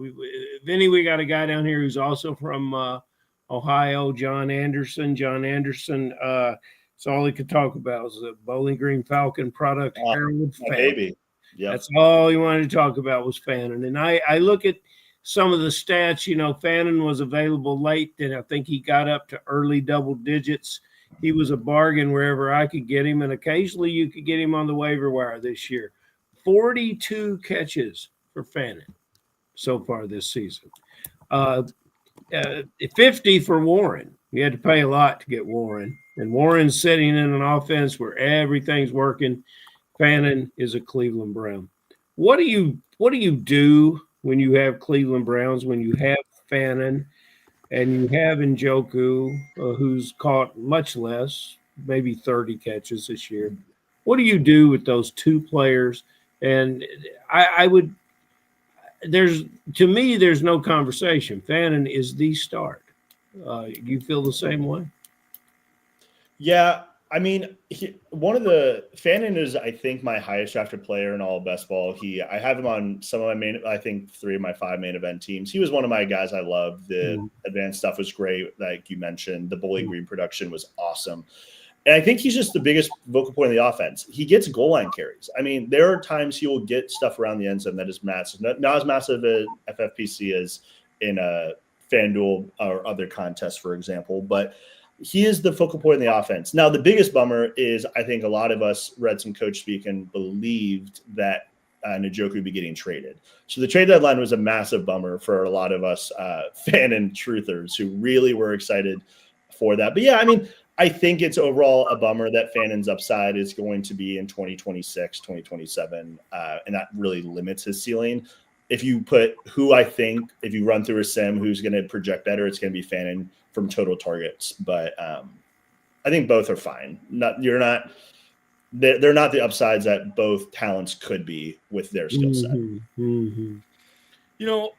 Vinny, we got a guy down here who's also from Ohio, John Anderson. That's all he could talk about was the Bowling Green Falcon product. Harold Fannin. Baby. Yep. That's all he wanted to talk about was Fannin. And I look at some of the stats. Fannin was available late, and I think he got up to early double digits. He was a bargain wherever I could get him, and occasionally you could get him on the waiver wire this year. 42 catches for Fannin. so far this season. 50 for Warren. You had to pay a lot to get Warren. And Warren's sitting in an offense where everything's working. Fannin is a Cleveland Brown. What do you do when you have Cleveland Browns, when you have Fannin and you have Njoku, who's caught much less, maybe 30 catches this year? What do you do with those two players? And to me, there's no conversation. Fannin is the start. You feel the same way? Yeah, I mean, Fannin is, I think, my highest drafted player in all of best ball. I have him on some of my I think 3 of my 5 main event teams. He was one of my guys I loved. The advanced stuff was great, like you mentioned. The Bowling Green production was awesome. And I think he's just the biggest vocal point of the offense. He gets goal line carries. I mean, there are times he will get stuff around the end zone that is massive. Not as massive as FFPC as in a FanDuel or other contests, for example, but he is the focal point of the offense. Now, the biggest bummer is I think a lot of us read some coach speak and believed that Njoku would be getting traded. So the trade deadline was a massive bummer for a lot of us Fannin truthers who really were excited for that. But yeah, I mean, I think it's overall a bummer that Fannin's upside is going to be in 2026, 2027, and that really limits his ceiling. If you put if you run through a sim who's going to project better, it's going to be Fannin from total targets. But I think both are fine. They're not the upsides that both talents could be with their skill set. You know,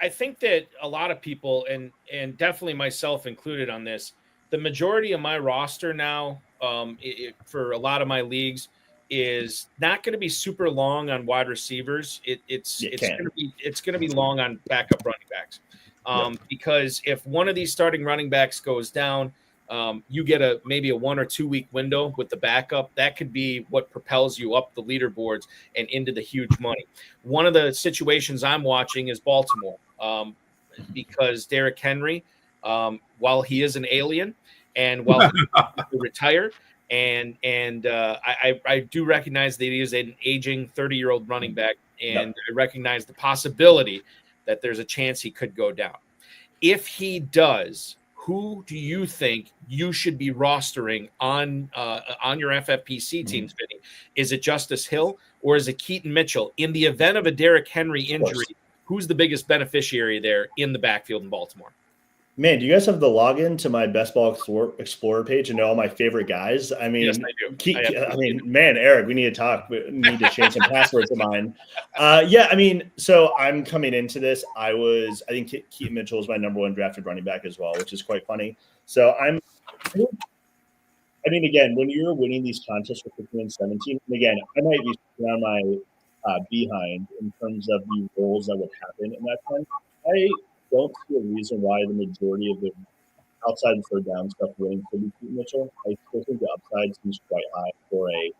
I think that a lot of people, and definitely myself included on this, the majority of my roster now, for a lot of my leagues, is not going to be super long on wide receivers. It's going to be long on backup running backs, because if one of these starting running backs goes down, you get maybe a 1 or 2 week window with the backup. That could be what propels you up the leaderboards and into the huge money. One of the situations I'm watching is Baltimore, because Derrick Henry, while he is an alien and while he retire, and I do recognize that he is an aging 30-year-old running back, and I recognize the possibility that there's a chance he could go down. If he does, who do you think you should be rostering on your FFPC teams, Vinny? Is it Justice Hill or is it Keaton Mitchell? In the event of a Derrick Henry injury, who's the biggest beneficiary there in the backfield in Baltimore? Man, do you guys have the login to my Best Ball Explorer page and know all my favorite guys? I mean, yes, I do. Man, Eric, we need to talk. We need to change some passwords of mine. Yeah, I mean, so I'm coming into this. I think Keaton Mitchell is my number 1 drafted running back as well, which is quite funny. So I mean, again, when you're winning these contests for 15 and 17, and again, I might be around my behind in terms of the roles that would happen in that time. I don't see a reason why the majority of the outside and third down stuff winning could be Keaton Mitchell. I still think the upside seems quite high for a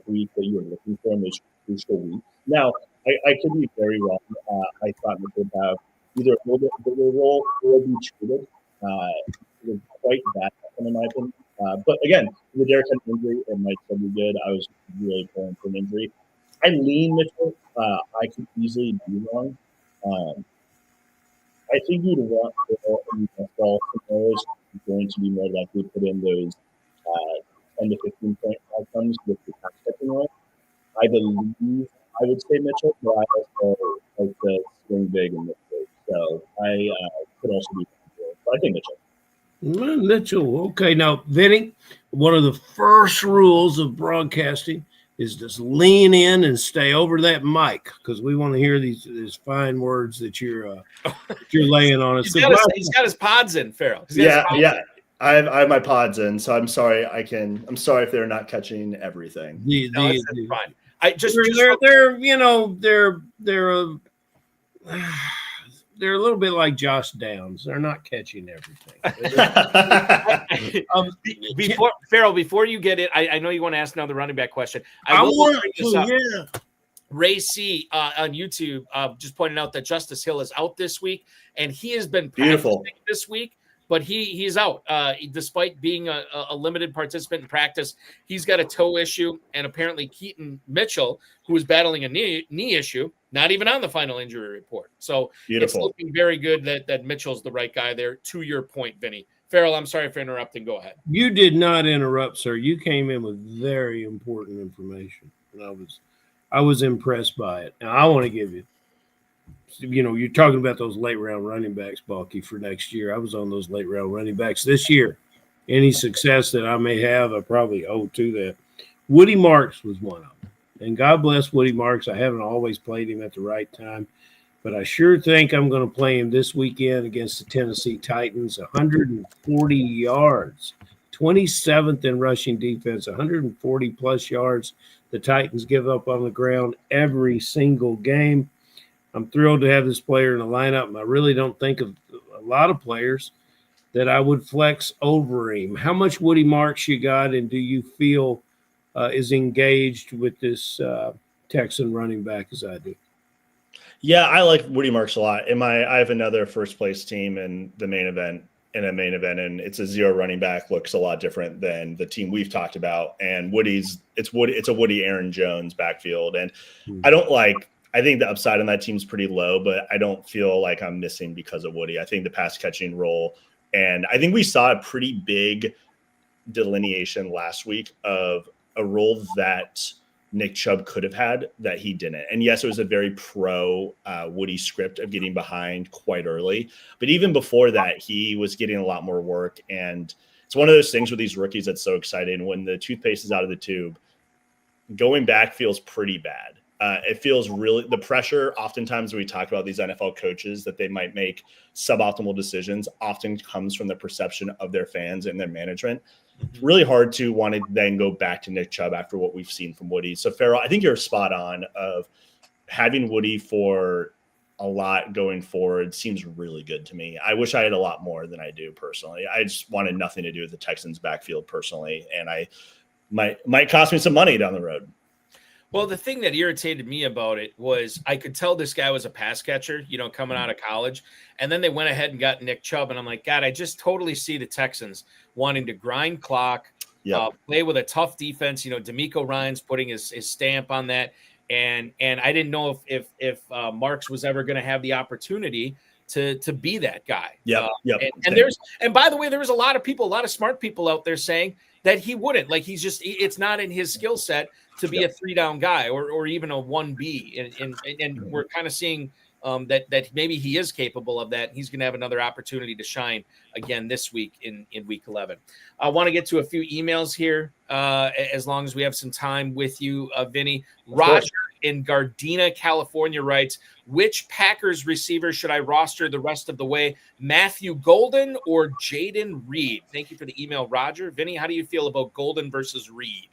week that you were looking for in those crucial weeks. Now, I could be very wrong. I thought Mitchell would have either a little bit bigger role or be treated. It was quite bad in my opinion. But again, the Derrick Henry injury, it might still be good. I was really pulling for an injury. I lean Mitchell. I could easily be wrong. I think you'd want in best ball scenarios going to be more likely to put in those 10 to 15 point outcomes with the pass catching role. I believe I would say Mitchell, but I also like to swing big in this case. So I could also be, but I think Mitchell. Mitchell, okay. Now, Vinny, one of the first rules of broadcasting is just lean in and stay over that mic because we want to hear these fine words that you're laying on us. He's got his pods in, Ferrell. Yeah. I have my pods in, so I'm sorry. I'm sorry if they're not catching everything. That's fine. They're a little bit like Josh Downs. They're not catching everything. Before you get it, I know you want to ask another running back question. Ray C on YouTube just pointed out that Justice Hill is out this week, and he has been practicing this week, but he's out. Despite being a limited participant in practice, he's got a toe issue, and apparently Keaton Mitchell, who is battling a knee issue, not even on the final injury report. So it's looking very good that Mitchell's the right guy there. To your point, Vinny. Ferrell, I'm sorry for interrupting. Go ahead. You did not interrupt, sir. You came in with very important information, and I was impressed by it. Now I want to give you. You're talking about those late round running backs, Balky, for next year. I was on those late round running backs this year. Any success that I may have, I probably owe to that. Woody Marks was one of them. And God bless Woody Marks. I haven't always played him at the right time, but I sure think I'm going to play him this weekend against the Tennessee Titans. 140 yards, 27th in rushing defense, 140 plus yards. The Titans give up on the ground every single game. I'm thrilled to have this player in the lineup, and I really don't think of a lot of players that I would flex over him. How much Woody Marks you got, and do you feel is engaged with this Texan running back as I do? Yeah, I like Woody Marks a lot. I have another first place team in the main event, and it's a 0 running back. Looks a lot different than the team we've talked about. And it's a Woody Aaron Jones backfield, and I think the upside on that team's pretty low, but I don't feel like I'm missing because of Woody. I think the pass catching role, and I think we saw a pretty big delineation last week of a role that Nick Chubb could have had that he didn't. And yes, it was a very pro Woody script of getting behind quite early, but even before that, he was getting a lot more work. And it's one of those things with these rookies that's so exciting. When the toothpaste is out of the tube, going back feels pretty bad. It feels really the pressure. Oftentimes when we talk about these NFL coaches that they might make suboptimal decisions often comes from the perception of their fans and their management. It's really hard to want to then go back to Nick Chubb after what we've seen from Woody. So Ferrell, I think you're spot on of having Woody for a lot going forward seems really good to me. I wish I had a lot more than I do personally. I just wanted nothing to do with the Texans backfield personally. And I might cost me some money down the road. Well, the thing that irritated me about it was I could tell this guy was a pass catcher, coming out of college. And then they went ahead and got Nick Chubb. And I'm like, God, I just totally see the Texans wanting to grind clock, play with a tough defense. D'Amico Ryan's putting his stamp on that. And I didn't know if Marks was ever going to have the opportunity to be that guy. And by the way, there was a lot of smart people out there saying that he wouldn't. Like, it's not in his skill set to be a 3-down guy or even a 1B. And we're kind of seeing that maybe he is capable of that. He's going to have another opportunity to shine again this week in week 11. I want to get to a few emails here as long as we have some time with you, Vinny. Roger in Gardena, California writes, which Packers receiver should I roster the rest of the way? Matthew Golden or Jaden Reed? Thank you for the email, Roger. Vinny, how do you feel about Golden versus Reed?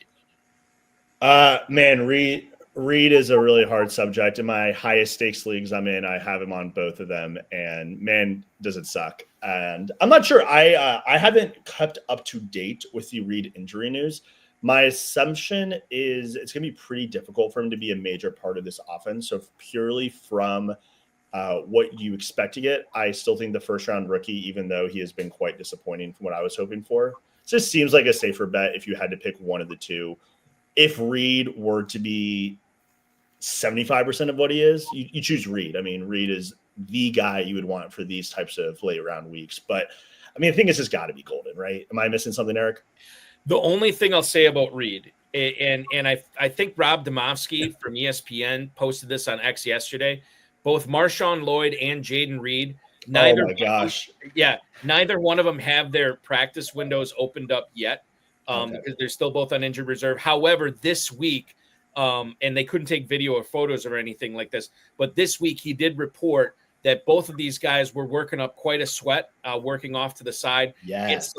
Man, Reed is a really hard subject. In my highest stakes leagues I'm in, I have him on both of them, and man, does it suck. And I'm not sure. I haven't kept up to date with the Reed injury news. My assumption is it's going to be pretty difficult for him to be a major part of this offense. So purely from what you expect to get, I still think the first round rookie, even though he has been quite disappointing from what I was hoping for, it just seems like a safer bet if you had to pick one of the two. If Reed were to be 75% of what he is, you choose Reed. I mean, Reed is the guy you would want for these types of late round weeks. But I mean, I think this has got to be Golden, right? Am I missing something, Eric? The only thing I'll say about Reed, and I think Rob Domofsky from ESPN posted this on X yesterday, both Marshawn Lloyd and Jaden Reed, neither one of them have their practice windows opened up yet. Because they're still both on injured reserve. However, this week, and they couldn't take video or photos or anything like this, but this week he did report that both of these guys were working up quite a sweat, working off to the side. Yes.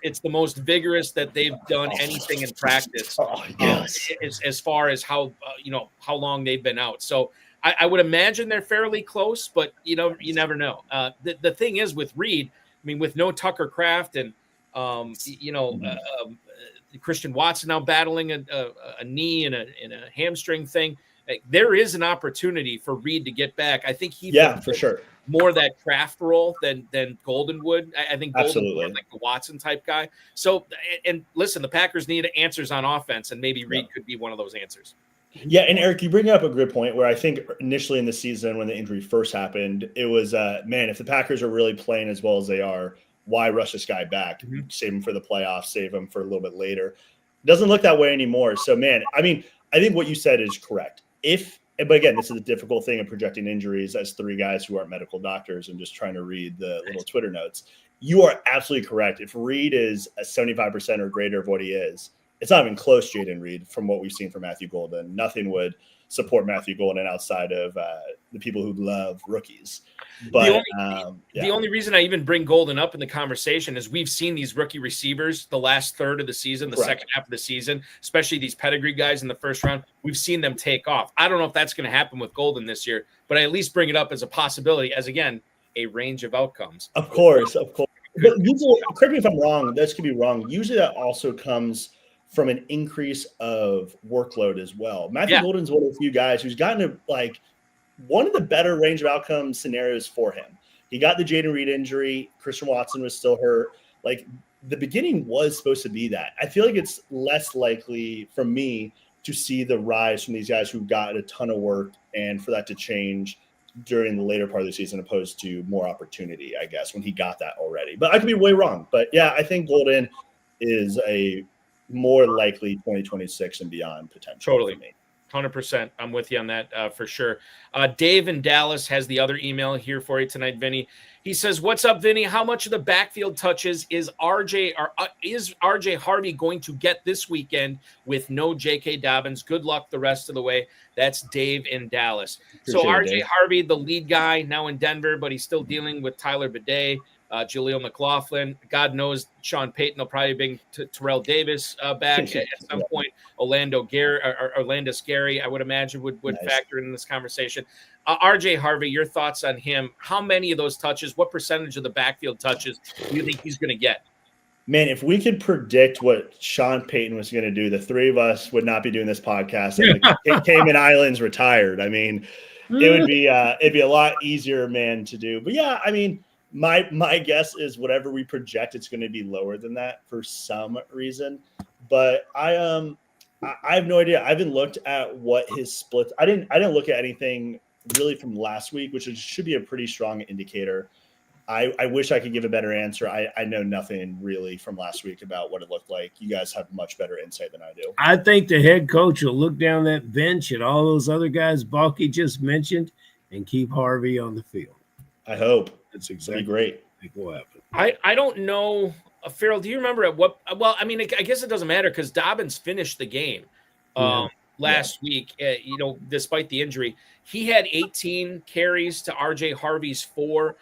It's the most vigorous that they've done anything in practice. As far as how long they've been out. So I would imagine they're fairly close, but you never know. The thing is with Reed, I mean, with no Tucker Kraft and Christian Watson now battling a knee and a hamstring thing. there is an opportunity for Reed to get back. I think he for sure. more that craft role than Golden would. I think Golden Absolutely. more like the Watson type guy. So, and listen, the Packers need answers on offense, and maybe Reed could be one of those answers. Yeah, and Eric, you bring up a good point where I think initially in the season when the injury first happened, it was, man, if the Packers are really playing as well as they are, why rush this guy back? Save him for the playoffs, save him for a little bit later. Doesn't look that way anymore. So, man, I mean, I think what you said is correct. But again, this is a difficult thing of projecting injuries as three guys who aren't medical doctors and just trying to read the little Twitter notes. You are absolutely correct. If Reed is a 75% or greater of what he is, it's not even close, Jaden Reed, from what we've seen from Matthew Golden. Nothing would support Matthew Golden outside of the people who love rookies. But the only reason I even bring Golden up in the conversation is we've seen these rookie receivers the last third of the season, the second half of the season, especially these pedigree guys in the first round. We've seen them take off. I don't know if that's going to happen with Golden this year, but I at least bring it up as a possibility, as again, a range of outcomes. Of course. But usually, correct me if I'm wrong, this could be wrong. Usually that also comes from an increase of workload as well. Matthew Golden's one of the few guys who's gotten to like one of the better range of outcome scenarios for him. He got the Jaden Reed injury. Christian Watson was still hurt. Like the beginning was supposed to be that. I feel like it's less likely for me to see the rise from these guys who got a ton of work and for that to change during the later part of the season opposed to more opportunity, I guess, when he got that already. But I could be way wrong. But yeah, I think Golden is a more likely 2026 and beyond potential. Totally. For me. 100%. I'm with you on that for sure. Dave in Dallas has the other email here for you tonight, Vinny. He says, "What's up, Vinny? How much of the backfield touches is RJ Harvey going to get this weekend with no J.K. Dobbins? Good luck the rest of the way." That's Dave in Dallas. So RJ Harvey, the lead guy now in Denver, but he's still dealing with Tyler Bidet, Jaleel McLaughlin. God knows Sean Payton will probably bring Terrell Davis back at some point. Orlando Scary, I would imagine, would factor in this conversation. RJ Harvey, your thoughts on him? How many of those touches, what percentage of the backfield touches do you think he's going to get? Man, if we could predict what Sean Payton was going to do, the three of us would not be doing this podcast. And the Cayman Islands retired. I mean, it would be it'd be a lot easier, man, to do. But yeah, I mean, my guess is whatever we project, it's going to be lower than that for some reason. But I have no idea. I haven't looked at what his splits. I didn't look at anything really from last week, which should be a pretty strong indicator. I wish I could give a better answer. I know nothing really from last week about what it looked like. You guys have much better insight than I do. I think the head coach will look down that bench at all those other guys Balky just mentioned and keep Harvey on the field. I hope. That's exactly great. I think will happen. I don't know. Ferrell, do you remember at what? Well, I mean, I guess it doesn't matter because Dobbins finished the game last week. Despite the injury, he had 18 carries to RJ Harvey's 4.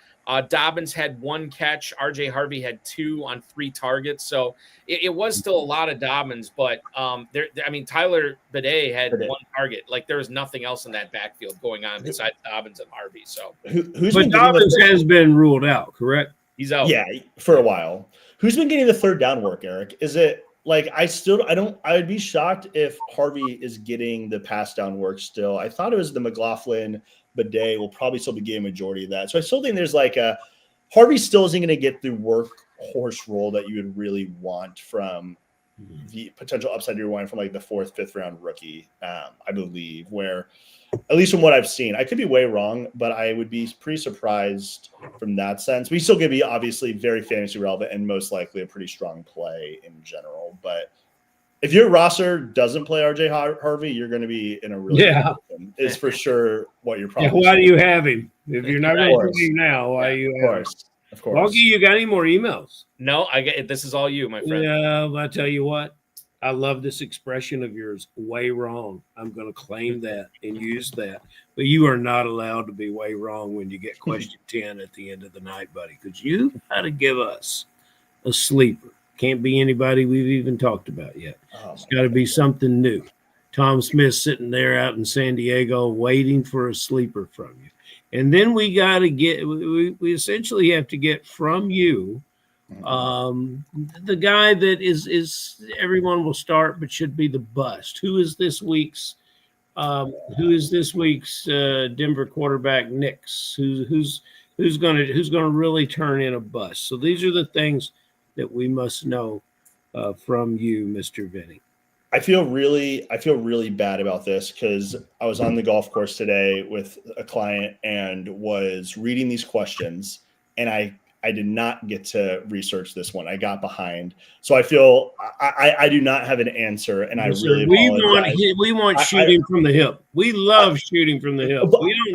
Dobbins had 1 catch. RJ Harvey had 2 on 3 targets. So it was still a lot of Dobbins, but Tyler Bidet had 1 target. Like there was nothing else in that backfield going on besides Dobbins and Harvey. So but Dobbins has been ruled out, correct? He's out. Yeah, for a while. Who's been getting the third down work, Eric? Is it like I would be shocked if Harvey is getting the pass down work still. I thought it was the McLaughlin. Bidet will probably still be getting a majority of that. So I still think there's like Harvey still isn't going to get the workhorse role that you would really want from the potential upside you're wanting from like the 4th, 5th round rookie, I believe, where at least from what I've seen, I could be way wrong, but I would be pretty surprised from that sense. We still going to be obviously very fantasy relevant and most likely a pretty strong play in general. But if your roster doesn't play RJ Harvey, you're going to be in a really good position. Is for sure what you're probably. Why do you have him? If you're not going to play him now, why are you? Of course. Balky, you got any more emails? No, I get it. This is all you, my friend. Yeah, I tell you what, I love this expression of yours. Way wrong. I'm going to claim that and use that. But you are not allowed to be way wrong when you get question 10 at the end of the night, buddy, because you got to give us a sleeper. Can't be anybody we've even talked about yet. It's got to be something new. Tom Smith sitting there out in San Diego waiting for a sleeper from you. And then we got to get – we essentially have to get from you the guy that is everyone will start but should be the bust. Who is this week's Who is this week's Denver quarterback? Nix. Who's going to really turn in a bust? So these are the things that we must know from you, Mr. Vinny. I feel really bad about this because I was on the golf course today with a client and was reading these questions, and I did not get to research this one. I got behind, so I feel I do not have an answer, and I really apologize. We want shooting from the hip. We love shooting from the hip.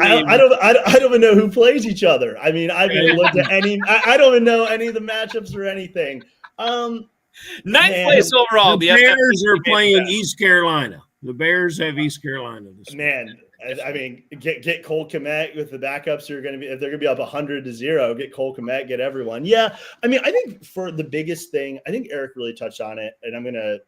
I don't even know who plays each other. I mean, I haven't looked at any. I don't even know any of the matchups or anything. Ninth place overall. The Bears are playing East Carolina. The Bears have East Carolina this man. I mean, get Cole Kmet with the backups. If they're going to be up 100-0, get Cole Kmet, get everyone. Yeah, I mean, I think for the biggest thing, I think Eric really touched on it, and I'm going to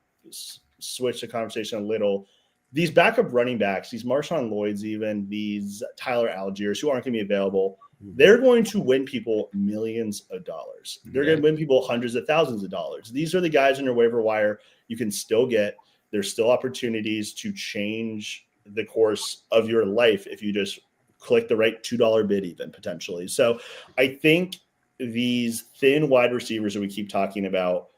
switch the conversation a little. These backup running backs, these Marshawn Lloyds, even these Tyler Algiers, who aren't going to be available, they're going to win people millions of dollars. They're going to win people hundreds of thousands of dollars. These are the guys on your waiver wire you can still get. There's still opportunities to change the course of your life if you just click the right $2 bid even potentially. So I think these thin wide receivers that we keep talking about,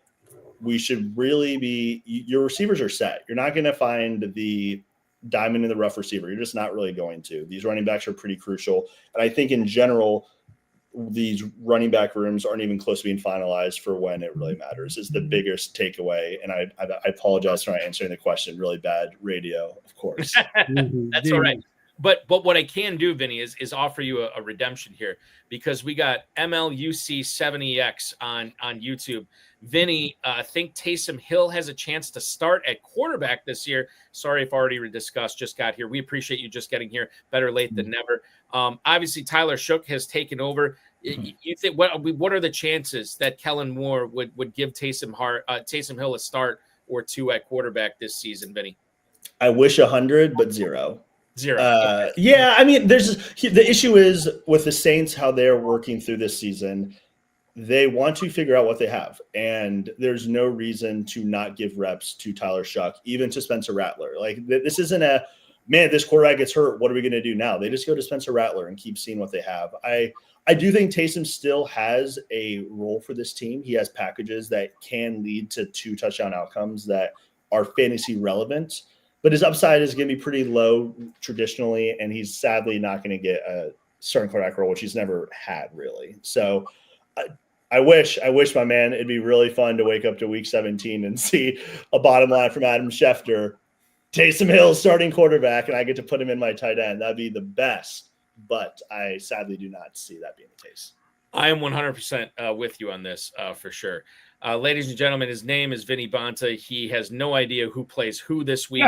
we should really be – your receivers are set. You're not going to find the diamond in the rough receiver. You're just not really going to. These running backs are pretty crucial. And I think in general, these running back rooms aren't even close to being finalized for when it really matters is the biggest takeaway. And I apologize for not answering the question. Really bad radio, of course. That's all right. But what I can do, Vinny, is offer you a redemption here because we got MLUC7EX on YouTube. Vinny, I think Taysom Hill has a chance to start at quarterback this year. Sorry if already discussed, just got here. We appreciate you just getting here. Better late than never. Obviously, Tyler Shook has taken over. You think what are the chances that Kellen Moore would give Taysom Hill a start or two at quarterback this season, Vinny? I wish 100, but 0. Okay. Yeah, I mean, the issue is with the Saints, how they're working through this season. They want to figure out what they have, and there's no reason to not give reps to Tyler Shough, even to Spencer Rattler. Like this isn't this quarterback gets hurt. What are we going to do now? They just go to Spencer Rattler and keep seeing what they have. I do think Taysom still has a role for this team. He has packages that can lead to 2 touchdown outcomes that are fantasy relevant, but his upside is going to be pretty low traditionally, and he's sadly not going to get a starting quarterback role, which he's never had really. So I wish my man, it'd be really fun to wake up to week 17 and see a bottom line from Adam Schefter, Taysom Hill starting quarterback, and I get to put him in my tight end. That'd be the best, but I sadly do not see that being the case. I am 100% with you on this for sure. Ladies and gentlemen, his name is Vinny Bonta. He has no idea who plays who this week,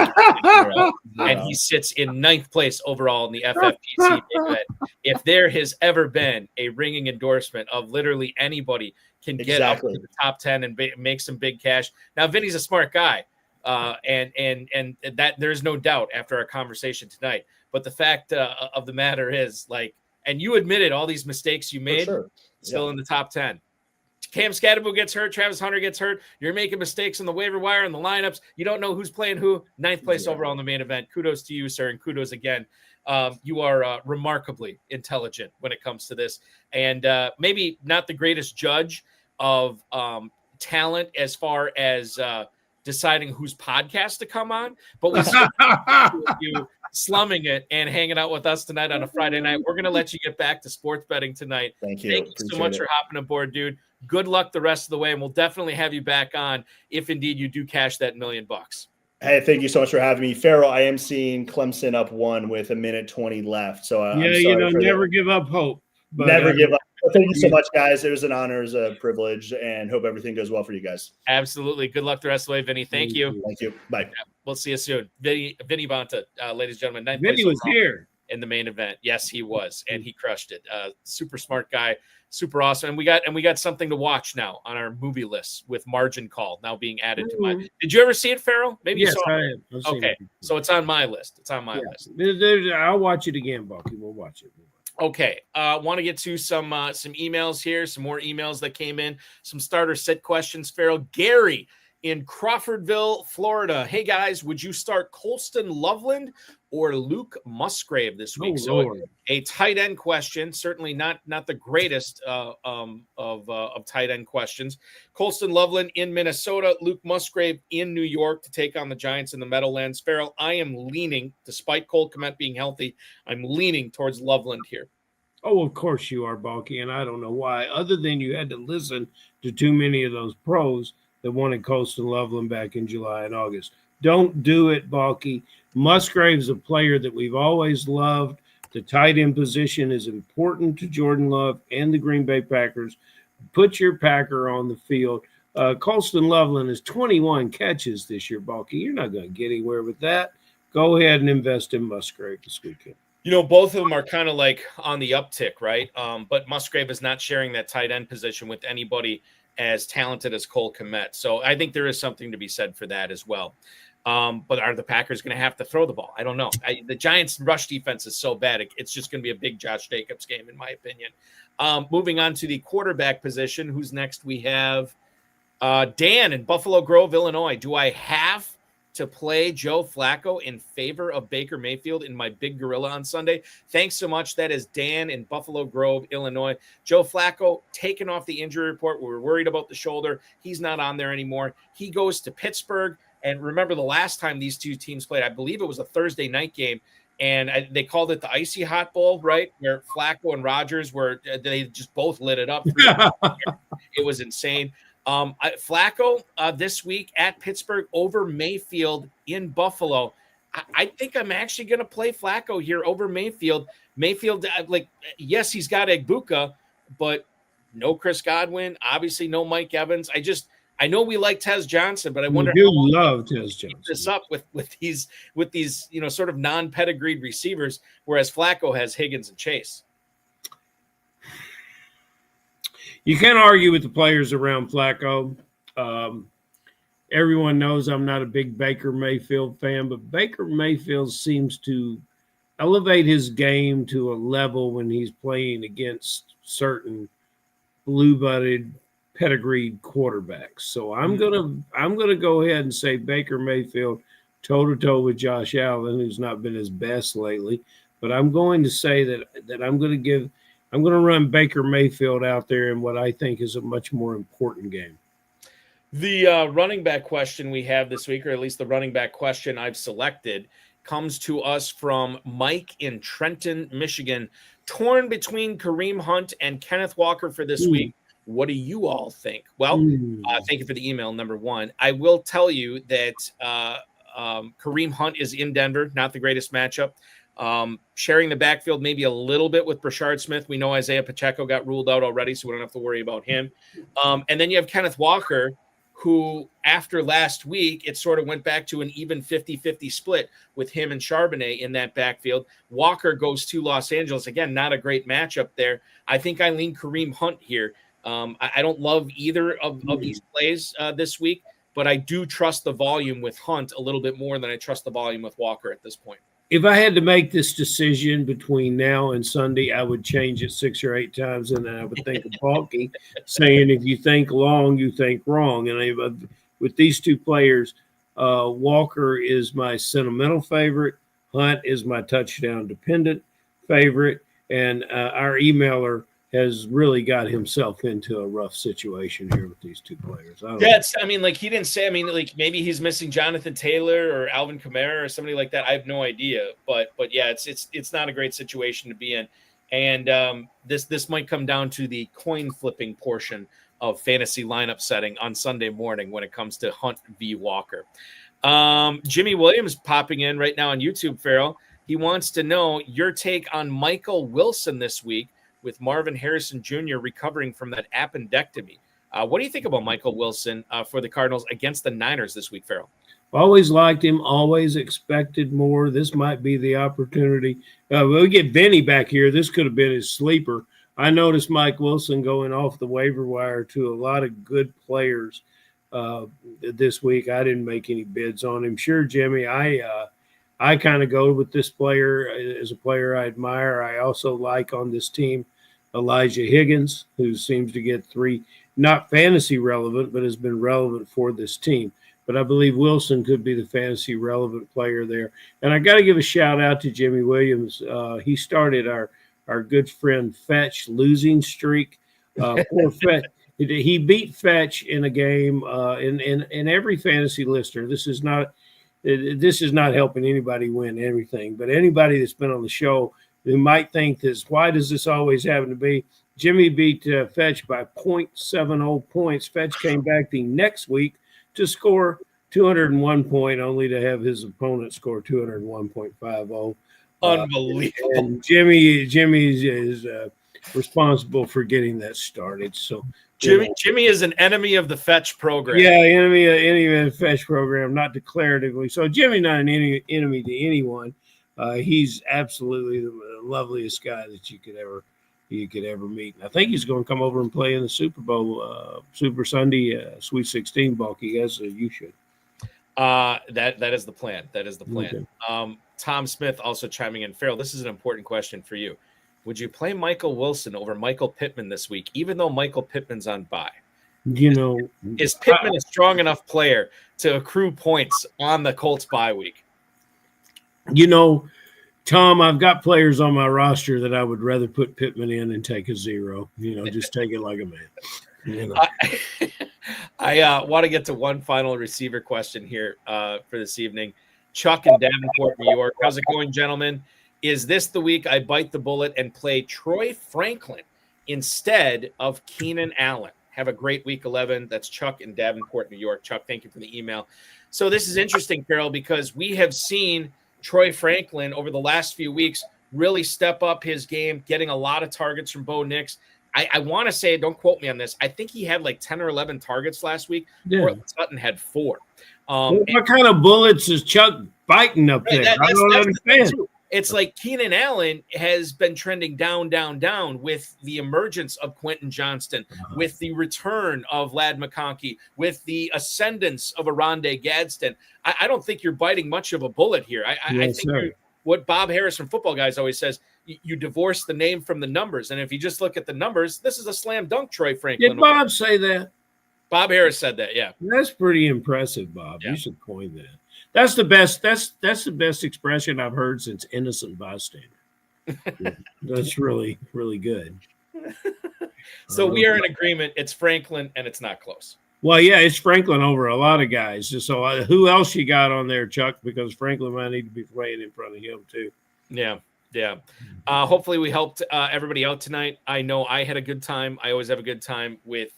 and he sits in 9th place overall in the FFPC Big Event. If there has ever been a ringing endorsement of literally anybody can get up to the top 10 and make some big cash. Now, Vinny's a smart guy, and that there is no doubt after our conversation tonight. But the fact of the matter is, like, and you admitted all these mistakes you made, still in the top 10. Cam Scadaboo gets hurt. Travis Hunter gets hurt. You're making mistakes on the waiver wire and the lineups. You don't know who's playing who. 9th place overall in the main event. Kudos to you, sir, and kudos again. You are remarkably intelligent when it comes to this, and maybe not the greatest judge of talent as far as deciding whose podcast to come on, but we still you slumming it and hanging out with us tonight on a Friday night. We're going to let you get back to sports betting tonight. Thank you. Thank you so much for hopping aboard, dude. Good luck the rest of the way, and we'll definitely have you back on if indeed you do cash that $1 million. Hey, thank you so much for having me. Ferrell, I am seeing Clemson up 1 with 1:20 left. So never give up hope. But, never give up. Well, thank you so much, guys. It was an honor, it was a privilege, and hope everything goes well for you guys. Absolutely. Good luck the rest of the way, Vinny. Thank you. Thank you. Bye. Yeah, we'll see you soon. Vinny Bonta, ladies and gentlemen. Vinny was here in the main event. Yes, he was, and he crushed it. Super smart guy, super awesome. And we got something to watch now on our movie list with Margin Call now being added to my. Did you ever see it, Farrell? Maybe yes, you saw it. Okay, so it's on my list. It's on my list. I'll watch it again, Balky. We'll watch it. Okay, want to get to some emails here, some more emails that came in, some starter sit questions. Farrell, Gary in Crawfordville, Florida. Hey, guys, would you start Colston Loveland or Luke Musgrave this week? Lord. A tight end question, certainly not the greatest of tight end questions. Colston Loveland in Minnesota, Luke Musgrave in New York to take on the Giants in the Meadowlands. Ferrell, I am leaning, despite Cole Kmet being healthy, I'm leaning towards Loveland here. Oh, of course you are, Balky, and I don't know why, other than you had to listen to too many of those pros that wanted Colston Loveland back in July and August. Don't do it, Balky. Musgrave's a player that we've always loved. The tight end position is important to Jordan Love and the Green Bay Packers. Put your Packer on the field. Colston Loveland has 21 catches this year, Balky. You're not going to get anywhere with that. Go ahead and invest in Musgrave this weekend. You know, both of them are kind of like on the uptick, right? But Musgrave is not sharing that tight end position with anybody as talented as Cole Kmet. So I think there is something to be said for that as well. But are the Packers going to have to throw the ball? I don't know. The Giants' rush defense is so bad. It's just going to be a big Josh Jacobs game, in my opinion. Moving on to the quarterback position. Who's next? We have Dan in Buffalo Grove, Illinois. Do I have to play Joe Flacco in favor of Baker Mayfield in my Big Gorilla on Sunday? Thanks so much. That is Dan in Buffalo Grove, Illinois. Joe Flacco taken off the injury report. We were worried about the shoulder. He's not on there anymore. He goes to Pittsburgh. And remember the last time these two teams played, I believe it was a Thursday night game, and they called it the Icy Hot Bowl, right? Where Flacco and Rodgers they just both lit it up. It was insane. Flacco this week at Pittsburgh over Mayfield in Buffalo. I think I'm actually going to play Flacco here over Mayfield. Mayfield, yes, he's got Egbuka, but no Chris Godwin, obviously no Mike Evans. I know we like Tez Johnson, but I wonder how long love Tez Johnson. This up with these sort of non-pedigreed receivers, whereas Flacco has Higgins and Chase. You can't argue with the players around Flacco. Everyone knows I'm not a big Baker Mayfield fan, but Baker Mayfield seems to elevate his game to a level when he's playing against certain blue-blooded pedigreed quarterbacks. So I'm gonna go ahead and say Baker Mayfield toe-to-toe with Josh Allen, who's not been his best lately. But I'm going to say that I'm going to run Baker Mayfield out there in what I think is a much more important game. The running back question we have this week, or at least the running back question I've selected, comes to us from Mike in Trenton, Michigan. Torn between Kareem Hunt and Kenneth Walker for this week. What do you all think? Well, thank you for the email, number one. I will tell you that Kareem Hunt is in Denver, not the greatest matchup. Sharing the backfield maybe a little bit with Brashard Smith. We know Isaiah Pacheco got ruled out already, so we don't have to worry about him. And then you have Kenneth Walker, who after last week, it sort of went back to an even 50-50 split with him and Charbonnet in that backfield. Walker goes to Los Angeles. Again, not a great matchup there. I think I lean Kareem Hunt here. I don't love either of these plays this week, but I do trust the volume with Hunt a little bit more than I trust the volume with Walker at this point. If I had to make this decision between now and Sunday, I would change it 6 or 8 times, and then I would think of Balky saying, if you think long, you think wrong. And with these two players, Walker is my sentimental favorite. Hunt is my touchdown-dependent favorite. And our emailer has really got himself into a rough situation here with these two players. He didn't say, maybe he's missing Jonathan Taylor or Alvin Kamara or somebody like that. I have no idea, but yeah, it's not a great situation to be in. And this might come down to the coin flipping portion of fantasy lineup setting on Sunday morning when it comes to Hunt v. Walker. Jimmy Williams popping in right now on YouTube, Ferrell. He wants to know your take on Michael Wilson this week, with Marvin Harrison Jr. recovering from that appendectomy. What do you think about Michael Wilson for the Cardinals against the Niners this week, Ferrell? Always liked him, always expected more. This might be the opportunity. We'll get Vinny back here. This could have been his sleeper. I noticed Mike Wilson going off the waiver wire to a lot of good players this week. I didn't make any bids on him. Sure, Jimmy, I kind of go with this player as a player I admire. I also like on this team Elijah Higgins, who seems to get 3 not fantasy relevant, but has been relevant for this team. But I believe Wilson could be the fantasy relevant player there. And I got to give a shout out to Jimmy Williams. He started our good friend Fetch losing streak. Poor Fetch. He beat Fetch in a game. In every fantasy listener, this is not helping anybody win everything. But anybody that's been on the show who might think this, why does this always happen to be? Jimmy beat Fetch by 0.70 points. Fetch came back the next week to score 201 point, only to have his opponent score 201.50. Unbelievable. And Jimmy is responsible for getting that started. So Jimmy is an enemy of the Fetch program. Yeah, enemy of the Fetch program, not declaratively. So Jimmy's not an enemy to anyone. He's absolutely the loveliest guy that you could ever meet. And I think he's going to come over and play in the Super Bowl, Super Sunday, Sweet 16, Balky, as you should. That is the plan. That is the plan. Okay. Tom Smith also chiming in. Ferrell, this is an important question for you. Would you play Michael Wilson over Michael Pittman this week, even though Michael Pittman's on bye? Is Pittman a strong enough player to accrue points on the Colts bye week? Tom, I've got players on my roster that I would rather put Pittman in and take a 0. Just take it like a man. I want to get to one final receiver question here for this evening. Chuck in Davenport, New York. How's it going, gentlemen? Is this the week I bite the bullet and play Troy Franklin instead of Keenan Allen? Have a great week 11. That's Chuck in Davenport, New York. Chuck, thank you for the email. So this is interesting, Ferrell, because we have seen Troy Franklin over the last few weeks really step up his game, getting a lot of targets from Bo Nix. I want to say, don't quote me on this, I think he had like 10 or 11 targets last week. Yeah. Portland Sutton had 4. What kind of bullets is Chuck biting up there? I don't understand. It's like Keenan Allen has been trending down with the emergence of Quentin Johnston, with the return of Ladd McConkey, with the ascendance of Arondé Gadsden. I don't think you're biting much of a bullet here. I think what Bob Harris from Football Guys always says, you divorce the name from the numbers. And if you just look at the numbers, this is a slam dunk, Troy Franklin. Did Bob say that? Bob Harris said that, yeah. That's pretty impressive, Bob. Yeah. You should coin that. That's the best. That's the best expression I've heard since innocent bystander. That's really, really good. So we are in agreement. It's Franklin, and it's not close. Well, yeah, it's Franklin over a lot of guys. So who else you got on there, Chuck? Because Franklin might need to be playing in front of him too. Yeah. Hopefully we helped everybody out tonight. I know I had a good time. I always have a good time with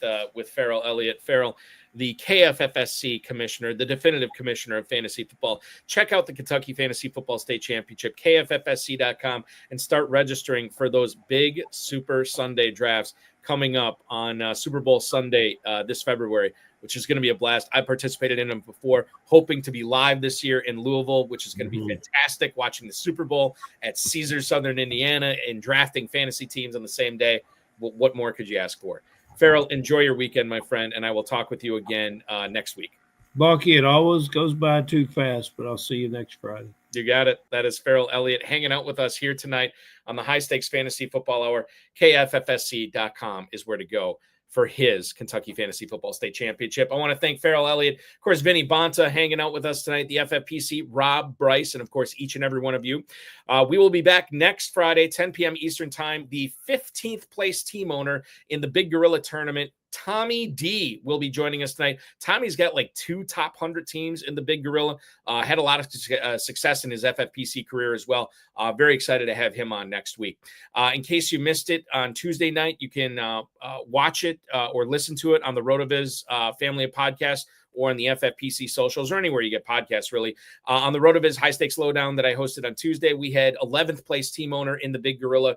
Ferrell Elliott. Ferrell, the KFFSC commissioner, the definitive commissioner of fantasy football. Check out the Kentucky Fantasy Football State Championship, KFFSC.com, and start registering for those big Super Sunday drafts coming up on Super Bowl Sunday this February, which is going to be a blast. I participated in them before, hoping to be live this year in Louisville, which is going to be fantastic, watching the Super Bowl at Caesars Southern Indiana and drafting fantasy teams on the same day. What more could you ask for? Ferrell, enjoy your weekend, my friend, and I will talk with you again next week. Balky, it always goes by too fast, but I'll see you next Friday. You got it. That is Ferrell Elliott hanging out with us here tonight on the High Stakes Fantasy Football Hour. KFFSC.com is where to go for his Kentucky Fantasy Football State Championship. I want to thank Ferrell Elliott, of course, Vinny Bonta hanging out with us tonight, the FFPC, Rob, Bryce, and of course, each and every one of you. We will be back next Friday, 10 p.m. Eastern time. The 15th place team owner in the Big Gorilla Tournament, Tommy D, will be joining us tonight. Tommy's got like 2 top 100 teams in the Big Gorilla. Had a lot of success in his FFPC career as well. Very excited to have him on next week. In case you missed it on Tuesday night, you can watch it or listen to it on the RotoViz family of podcasts or on the FFPC socials or anywhere you get podcasts, really. On the RotoViz High Stakes Lowdown that I hosted on Tuesday, we had 11th place team owner in the Big Gorilla,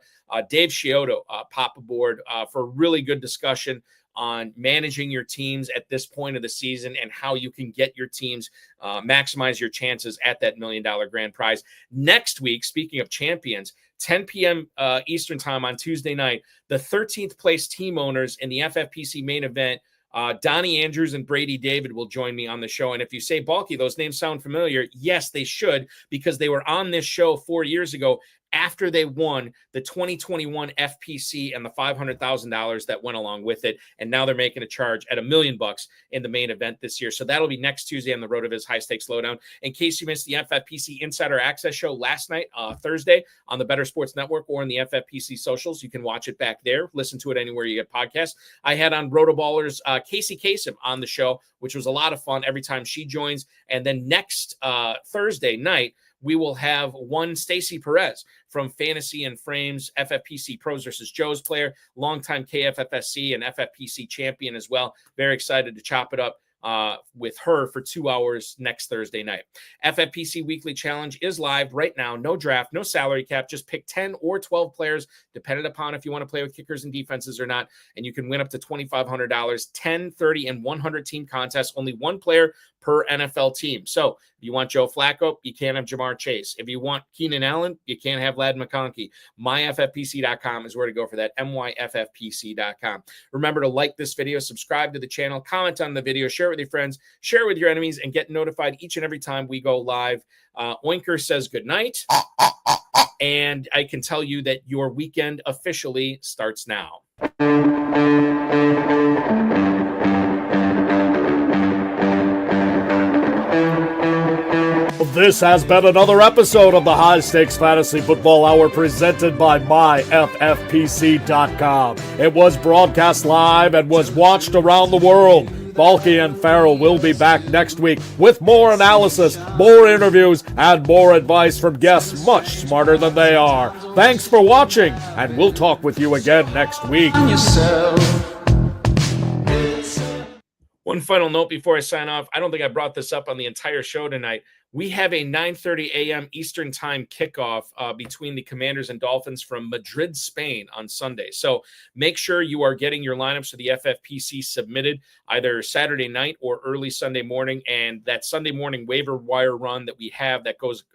Dave Scioto, pop aboard for a really good discussion on managing your teams at this point of the season and how you can get your teams maximize your chances at that $1 million grand prize. Next week, speaking of champions, 10 p.m. Eastern time on Tuesday night, the 13th place team owners in the FFPC main event, Donnie Andrews and Brady David will join me on the show. And if you say, Balky, those names sound familiar, yes, they should, because they were on this show 4 years ago after they won the 2021 FPC and the $500,000 that went along with it. And now they're making a charge at $1 million in the main event this year. So that'll be next Tuesday on the RotoViz High Stakes Lowdown. In case you missed the FFPC Insider Access show last night, Thursday, on the Better Sports Network or in the FFPC socials, you can watch it back there. Listen to it anywhere you get podcasts. I had on Rotoballers Casey Kasem on the show, which was a lot of fun every time she joins. And then next Thursday night, we will have one Stacy Perez from Fantasy and Frames, FFPC Pros versus Joe's player, longtime KFFSC and FFPC champion as well. Very excited to chop it up with her for 2 hours next Thursday night. FFPC Weekly Challenge is live right now. No draft, no salary cap. Just pick 10 or 12 players, depending upon if you want to play with kickers and defenses or not. And you can win up to $2,500, 10, 30, and 100 team contests. Only one player per NFL team. So if you want Joe Flacco, you can't have Jamar Chase. If you want Keenan Allen, you can't have Ladd McConkey. MyFFPC.com is where to go for that. MyFFPC.com. Remember to like this video, subscribe to the channel, comment on the video, share it with your friends, share it with your enemies, and get notified each and every time we go live. Oinker says good night. And I can tell you that your weekend officially starts now. This has been another episode of the High Stakes Fantasy Football Hour presented by MyFFPC.com. It was broadcast live and was watched around the world. Balky and Ferrell will be back next week with more analysis, more interviews, and more advice from guests much smarter than they are. Thanks for watching, and we'll talk with you again next week. One final note before I sign off. I don't think I brought this up on the entire show tonight. We have a 9:30 a.m. Eastern time kickoff between the Commanders and Dolphins from Madrid, Spain on Sunday. So make sure you are getting your lineups for the FFPC submitted either Saturday night or early Sunday morning. And that Sunday morning waiver wire run that we have that goes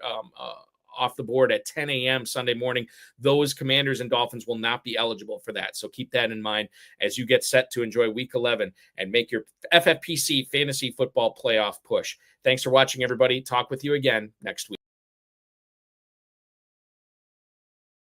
off the board at 10 a.m. Sunday morning, those Commanders and Dolphins will not be eligible for that. So keep that in mind as you get set to enjoy Week 11 and make your FFPC fantasy football playoff push. Thanks for watching, everybody. Talk with you again next week.